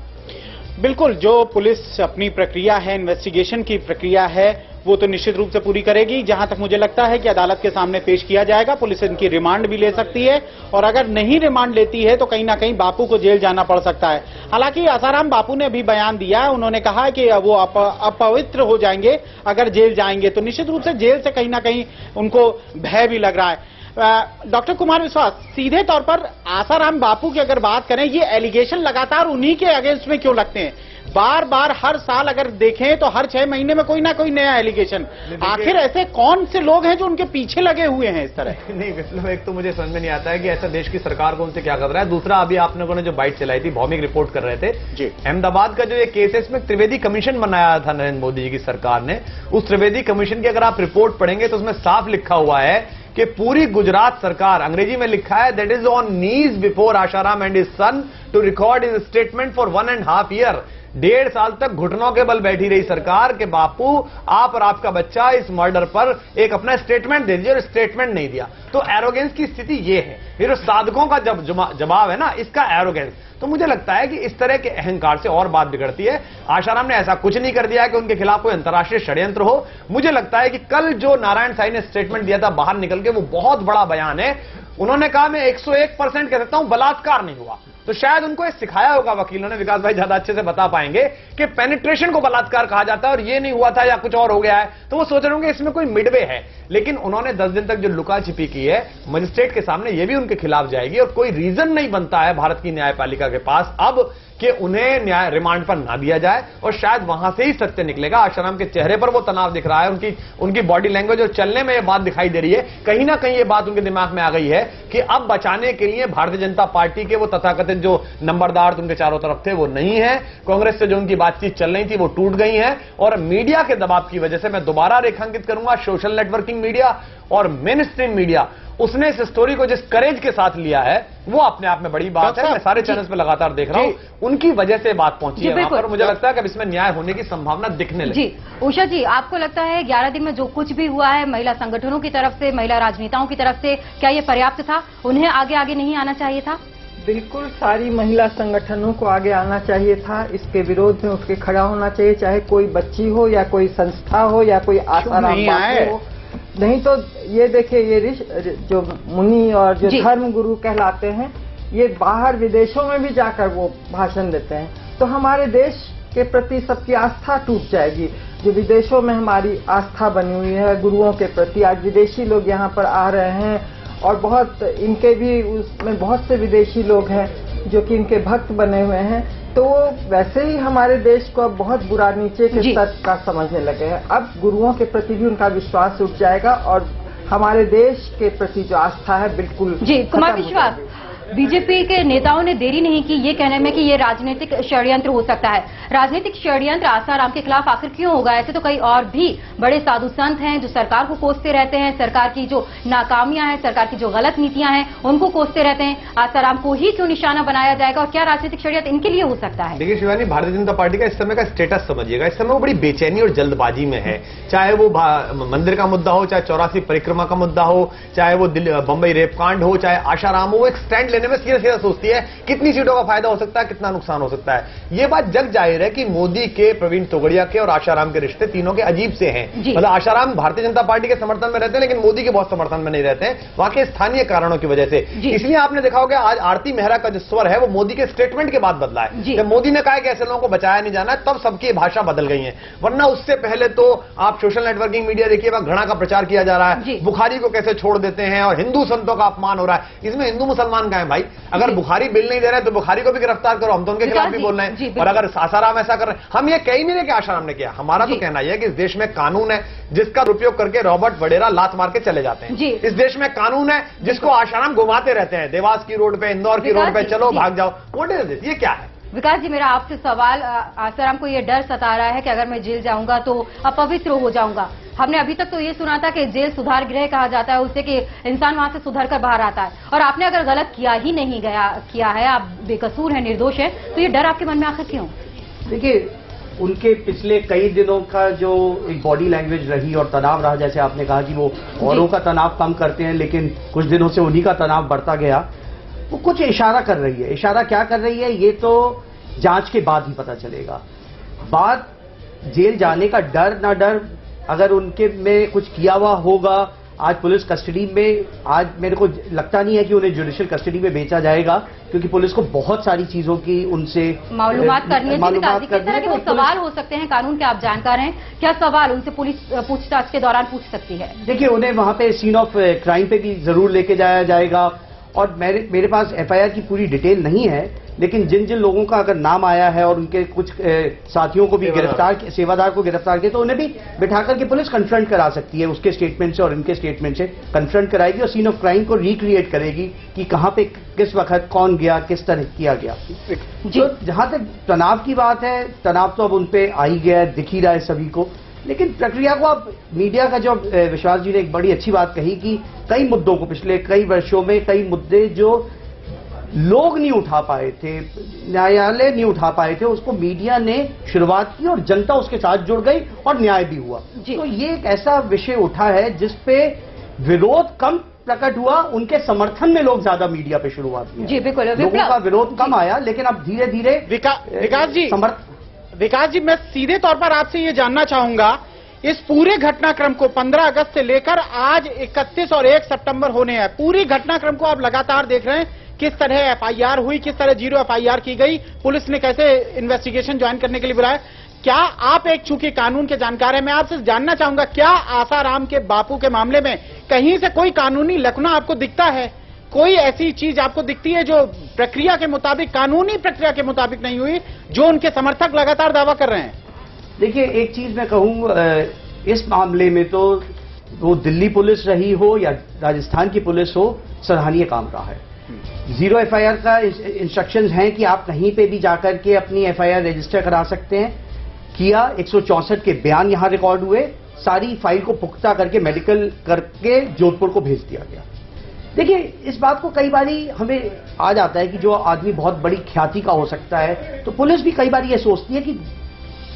बिल्कुल, जो पुलिस अपनी प्रक्रिया है, इन्वेस्टिगेशन की प्रक्रिया है, वो तो निश्चित रूप से पूरी करेगी। जहां तक मुझे लगता है कि अदालत के सामने पेश किया जाएगा, पुलिस इनकी रिमांड भी ले सकती है, और अगर नहीं रिमांड लेती है तो कहीं ना कहीं बापू को जेल जाना पड़ सकता है। हालांकि आसाराम बापू ने भी बयान दिया है, उन्होंने कहा कि वो अपवित्र हो जाएंगे अगर जेल जाएंगे, तो निश्चित रूप से जेल से कहीं ना कहीं उनको भय भी लग रहा है। डॉक्टर कुमार विश्वास, सीधे तौर पर आसाराम बापू की अगर बात करें, ये एलिगेशन लगातार उन्हीं के अगेंस्ट में क्यों लगते हैं? बार बार हर साल अगर देखें तो हर 6 महीने में कोई ना कोई नया एलिगेशन। आखिर ऐसे कौन से लोग हैं जो उनके पीछे लगे हुए हैं इस तरह? नहीं विप्लव, एक तो मुझे समझ में नहीं आता है कि ऐसा देश की सरकार को उनसे क्या खतरा है। दूसरा, अभी आप लोगों ने जो बाइट चलाई थी, भौमिक रिपोर्ट कर रहे थे जी, अहमदाबाद का जो ये केस है, इसमें त्रिवेदी कमीशन बनाया था नरेंद्र मोदी जी की सरकार ने। उस त्रिवेदी कमीशन की अगर आप रिपोर्ट पढ़ेंगे तो उसमें साफ लिखा हुआ है कि पूरी गुजरात सरकार, अंग्रेजी में लिखा है, that is on knees before Asaram and his son to record his statement for 1.5 year. 1.5 साल तक घुटनों के बल बैठी रही सरकार के बापू, आप और आपका बच्चा इस मर्डर पर एक अपना स्टेटमेंट दे दीजिए, और स्टेटमेंट नहीं दिया। तो एरोगेंस की स्थिति ये है, ये जो साधकों का जवाब है ना, इसका एरोगेंस। तो मुझे लगता है कि इस तरह के अहंकार से और बात बिगड़ती है। आसाराम ने ऐसा कुछ नहीं कर दिया कि उनके खिलाफ कोई अंतर्राष्ट्रीय षड्यंत्र हो। मुझे लगता है कि कल जो नारायण साईं ने स्टेटमेंट दिया था बाहर निकल के, वो बहुत बड़ा बयान है। उन्होंने कहा मैं 101% कह सकता हूं बलात्कार नहीं हुआ। तो शायद उनको सिखाया होगा वकीलों ने, विकास भाई ज्यादा अच्छे से बता पाएंगे, कि पेनिट्रेशन को बलात्कार कहा जाता है और ये नहीं हुआ था या कुछ और हो गया है। तो वो सोच रहे होंगे इसमें कोई मिडवे है। लेकिन उन्होंने 10 दिन तक जो लुका छिपी की है, मजिस्ट्रेट के सामने ये भी उनके खिलाफ जाएगी, और कोई रीजन नहीं बनता है भारत की न्यायपालिका के पास अब कि उन्हें न्याय रिमांड पर ना दिया जाए, और शायद वहां से ही सत्य निकलेगा। आसाराम के चेहरे पर वो तनाव दिख रहा है, उनकी बॉडी लैंग्वेज और चलने में ये बात दिखाई दे रही है। कहीं ना कहीं ये बात उनके दिमाग में आ गई है कि अब बचाने के लिए भारतीय जनता पार्टी के वो तथाकथित जो नंबरदार उनके चारों तरफ थे वो नहीं है, कांग्रेस से जो उनकी बातचीत चल रही थी वो टूट गई है, और मीडिया के दबाव की वजह से, मैं दोबारा रेखांकित करूंगा, सोशल नेटवर्किंग मीडिया और मेन स्ट्रीम मीडिया, उसने इस स्टोरी को जिस करेज के साथ लिया है वो अपने आप में बड़ी बात है। मैं सारे चैनल्स पे लगातार देख रहा हूं, उनकी वजह से बात पहुंची है वहां पर। मुझे लगता है कि अब इसमें न्याय होने की संभावना दिखने लगी। जी उषा जी, आपको लगता है 11 दिन में जो कुछ भी हुआ है महिला संगठनों की तरफ से, महिला राजनेताओं की तरफ से, क्या ये पर्याप्त था? उन्हें आगे नहीं आना चाहिए था? बिल्कुल सारी महिला संगठनों को आगे आना चाहिए था, इसके विरोध में उठ के खड़ा होना चाहिए, चाहे कोई बच्ची हो या कोई संस्था हो या कोई आसाराम बापू हो। नहीं तो ये देखिए, ये जो मुनि और जो धर्म गुरु कहलाते हैं, ये बाहर विदेशों में भी जाकर वो भाषण देते हैं, तो हमारे देश के प्रति सबकी आस्था टूट जाएगी। जो विदेशों में हमारी आस्था बनी हुई है गुरुओं के प्रति, आज विदेशी लोग यहाँ पर आ रहे हैं और बहुत इनके भी उसमें बहुत से विदेशी लोग हैं जो कि इनके भक्त बने हुए हैं, तो वो वैसे ही हमारे देश को अब बहुत बुरा नीचे के स्तर का समझने लगे हैं। अब गुरुओं के प्रति भी उनका विश्वास उठ जाएगा और हमारे देश के प्रति जो आस्था है बिल्कुल। जी कुमार विश्वास, बीजेपी के नेताओं ने देरी नहीं की ये कहने में कि ये राजनीतिक षड्यंत्र हो सकता है। राजनीतिक षड्यंत्र आसाराम के खिलाफ आखिर क्यों होगा? ऐसे तो कई और भी बड़े साधु संत हैं जो सरकार को कोसते रहते हैं, सरकार की जो नाकामियां हैं, सरकार की जो गलत नीतियां हैं उनको कोसते रहते हैं। आसाराम को ही क्यों निशाना बनाया जाएगा और क्या राजनीतिक षड्यंत्र इनके लिए हो सकता है? देखिए शिवानी, भारतीय जनता पार्टी का इस समय का स्टेटस समझिएगा, इस समय वो बड़ी बेचैनी और जल्दबाजी में है। चाहे वो मंदिर का मुद्दा हो, चाहे 84 परिक्रमा का मुद्दा हो, चाहे वो बंबई रेप कांड हो, चाहे आशाराम हो, वो एक स्टैंड लेने में सीधा सीधा सोचती है कितनी सीटों का फायदा हो सकता है, कितना नुकसान हो सकता है। ये बात जग जाहिर है कि मोदी के, प्रवीण तोगड़िया के और आशाराम के रिश्ते तीनों के अजीब से हैं। मतलब आशाराम भारतीय जनता पार्टी के समर्थन में रहते हैं लेकिन मोदी के बहुत समर्थन में नहीं रहते हैं, वहां के स्थानीय कारणों की वजह से। इसलिए आपने देखा होगा आज आरती मेहरा का जो स्वर है वो मोदी के स्टेटमेंट के बाद बदला है। जब मोदी ने कहा कि ऐसे लोगों को बचाया नहीं जाना है, तब सबकी भाषा बदल गई है। वरना उससे पहले तो आप सोशल नेटवर्किंग मीडिया देखिए, वहां घृणा का प्रचार किया जा रहा है, बुखारी को कैसे छोड़ देते हैं और हिंदू संतों का अपमान हो रहा है। इसमें हिंदू मुसलमान का है भाई? अगर बुखारी बिल नहीं दे रहे तो बुखारी को भी गिरफ्तार करो, हम तो उनके खिलाफ भी बोल रहे हैं। और अगर आसाराम ऐसा कर रहे हैं, हम ये कहीं नहीं कि आसाराम ने किया, हमारा तो कहना यह है कि इस देश में कानून है जिसका उपयोग करके रॉबर्ट वडेरा लात मार के चले जाते हैं। इस देश में कानून है जिसको आसाराम घुमाते रहते हैं, देवास की रोड पे, इंदौर की रोड पे, चलो भाग जाओ। What is this? ये क्या है? विकास जी, मेरा आपसे सवाल, आसाराम को ये डर सता रहा है कि अगर मैं जेल जाऊंगा तो अपवित्र हो जाऊंगा। हमने अभी तक तो ये सुना था कि जेल सुधार गृह कहा जाता है उससे कि इंसान वहां से सुधर कर बाहर आता है, और आपने अगर गलत किया ही नहीं किया है, आप बेकसूर हैं, निर्दोष हैं, तो ये डर आपके मन में आखिर क्यों? देखिए, उनके पिछले कई दिनों का जो एक बॉडी लैंग्वेज रही और तनाव रहा, जैसे आपने कहा कि वो औरों का तनाव कम करते हैं लेकिन कुछ दिनों से उन्हीं का तनाव बढ़ता गया, वो कुछ इशारा कर रही है। इशारा क्या कर रही है ये तो जांच के बाद ही पता चलेगा। बात जेल जाने का डर ना डर, अगर उनके में कुछ किया हुआ होगा, आज पुलिस कस्टडी में, आज मेरे को लगता नहीं है कि उन्हें जुडिशियल कस्टडी में भेजा जाएगा क्योंकि पुलिस को बहुत सारी चीजों की उनसे मालूमात करनी है। तो सवाल हो सकते हैं, कानून के आप जानकार हैं, क्या सवाल उनसे पुलिस पूछताछ के दौरान पूछ सकती है? देखिए, उन्हें वहां पे सीन ऑफ क्राइम पे भी जरूर लेके जाया जाएगा और मेरे पास एफआईआर की पूरी डिटेल नहीं है, लेकिन जिन जिन लोगों का अगर नाम आया है और उनके कुछ साथियों को भी सेवादार को गिरफ्तार किया, तो उन्हें भी बिठा करके पुलिस कन्फ्रंट करा सकती है, उसके स्टेटमेंट से और इनके स्टेटमेंट से कन्फ्रंट कराएगी और सीन ऑफ क्राइम को रिक्रिएट करेगी कि कहां पे किस वक्त कौन गया, किस तरह किया गया। तो जहां तक तनाव की बात है, तनाव तो अब उनपे आ ही गया है, दिख ही रहा है सभी को, लेकिन प्रक्रिया को अब मीडिया का जो विश्वास जी ने एक बड़ी अच्छी बात कही कि कई मुद्दों को पिछले कई वर्षों में कई मुद्दे जो लोग नहीं उठा पाए थे, न्यायालय नहीं उठा पाए थे, उसको मीडिया ने शुरुआत की और जनता उसके साथ जुड़ गई और न्याय भी हुआ। तो ये एक ऐसा विषय उठा है जिसपे विरोध कम प्रकट हुआ, उनके समर्थन में लोग ज्यादा मीडिया पे शुरुआत हुई। जी बिल्कुल, लोगों का विरोध कम आया, लेकिन अब धीरे धीरे विकास जी, मैं सीधे तौर पर आपसे ये जानना चाहूंगा, इस पूरे घटनाक्रम को 15 अगस्त से लेकर आज 31 और 1 सितंबर होने हैं, पूरी घटनाक्रम को आप लगातार देख रहे हैं, किस तरह एफआईआर हुई, किस तरह 0 एफआईआर की गई, पुलिस ने कैसे इन्वेस्टिगेशन ज्वाइन करने के लिए बुलाया। क्या आप एक चूंकि कानून के जानकार हैं, मैं आपसे जानना चाहूंगा, क्या आसाराम के बापू के मामले में कहीं से कोई कानूनी लखना आपको दिखता है? कोई ऐसी चीज आपको दिखती है जो प्रक्रिया के मुताबिक, कानूनी प्रक्रिया के मुताबिक नहीं हुई, जो उनके समर्थक लगातार दावा कर रहे हैं? देखिए, एक चीज मैं कहूं, इस मामले में तो वो दिल्ली पुलिस रही हो या राजस्थान की पुलिस हो, सराहनीय काम रहा है। 0 एफआईआर का इंस्ट्रक्शंस हैं कि आप कहीं पे भी जाकर के अपनी एफआईआर रजिस्टर करा सकते हैं। किया, 164 के बयान यहां रिकॉर्ड हुए, सारी फाइल को पुख्ता करके मेडिकल करके जोधपुर को भेज दिया गया। देखिए, इस बात को कई बारी हमें आ जाता है कि जो आदमी बहुत बड़ी ख्याति का हो सकता है, तो पुलिस भी कई बार ये सोचती है कि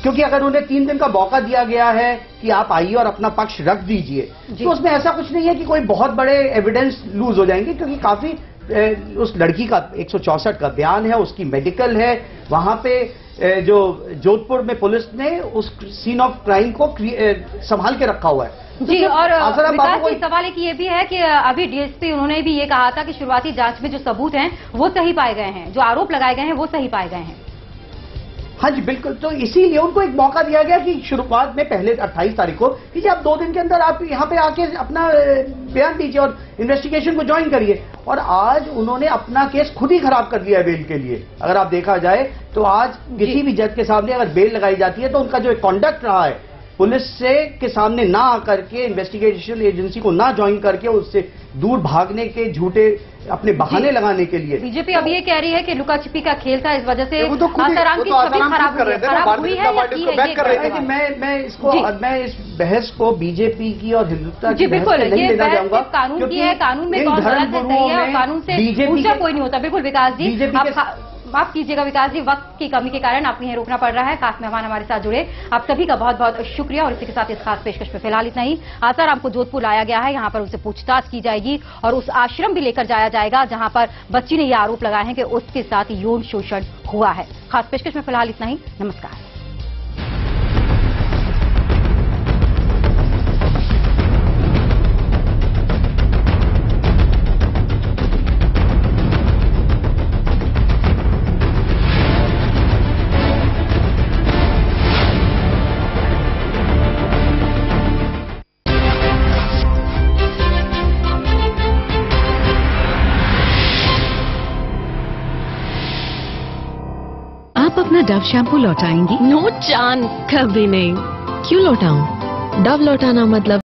क्योंकि अगर उन्हें 3 दिन का मौका दिया गया है कि आप आइए और अपना पक्ष रख दीजिए, तो उसमें ऐसा कुछ नहीं है कि कोई बहुत बड़े एविडेंस लूज हो जाएंगे, क्योंकि काफी उस लड़की का 164 का बयान है, उसकी मेडिकल है, वहां पे जो जोधपुर में पुलिस ने उस सीन ऑफ क्राइम को संभाल के रखा हुआ है। जी, और विकास को जी, सवाल एक ये भी है कि अभी डीएसपी उन्होंने भी ये कहा था कि शुरुआती जांच में जो सबूत हैं वो सही पाए गए हैं, जो आरोप लगाए गए हैं वो सही पाए गए हैं। हाँ जी बिल्कुल, तो इसीलिए उनको एक मौका दिया गया कि शुरुआत में पहले 28 तारीख को कि आप 2 दिन के अंदर आप यहाँ पे आके अपना बयान दीजिए और इन्वेस्टिगेशन को ज्वाइन करिए। और आज उन्होंने अपना केस खुद ही खराब कर दिया है बेल के लिए। अगर आप देखा जाए तो आज किसी भी जज के सामने अगर बेल लगाई जाती है तो उनका जो कॉन्डक्ट रहा है पुलिस से के सामने ना आकर के, इन्वेस्टिगेशन एजेंसी को ना ज्वाइन करके, उससे दूर भागने के झूठे अपने बहाने लगाने के लिए बीजेपी अब ये कह रही है कि लुका छिपी का खेल था, इस वजह से आसाराम की छवि खराब हुई है या की है। मैं इस बहस को बीजेपी की और हिंदुत्व की बिल्कुल नहीं लेना चाहूंगा। कानून की है, कानून में कौन गलत है सही है और कानून से ऊंचा कोई नहीं होता। बिल्कुल विकास जी, माफ कीजिएगा विकास जी, वक्त की कमी के कारण आपको यहाँ रोकना पड़ रहा है। खास मेहमान हमारे साथ जुड़े, आप सभी का बहुत बहुत शुक्रिया। और इसी के साथ इस खास पेशकश में फिलहाल इतना ही। आसाराम को जोधपुर लाया गया है, यहाँ पर उनसे पूछताछ की जाएगी और उस आश्रम भी लेकर जाया जाएगा जहां पर बच्ची ने ये आरोप लगाए हैं कि उसके साथ यौन शोषण हुआ है। खास पेशकश में फिलहाल इतना ही। नमस्कार। अपना डव शैम्पू लौटाएंगी? नो चांस, कभी नहीं। क्यों लौटाऊं? डव लौटाना मतलब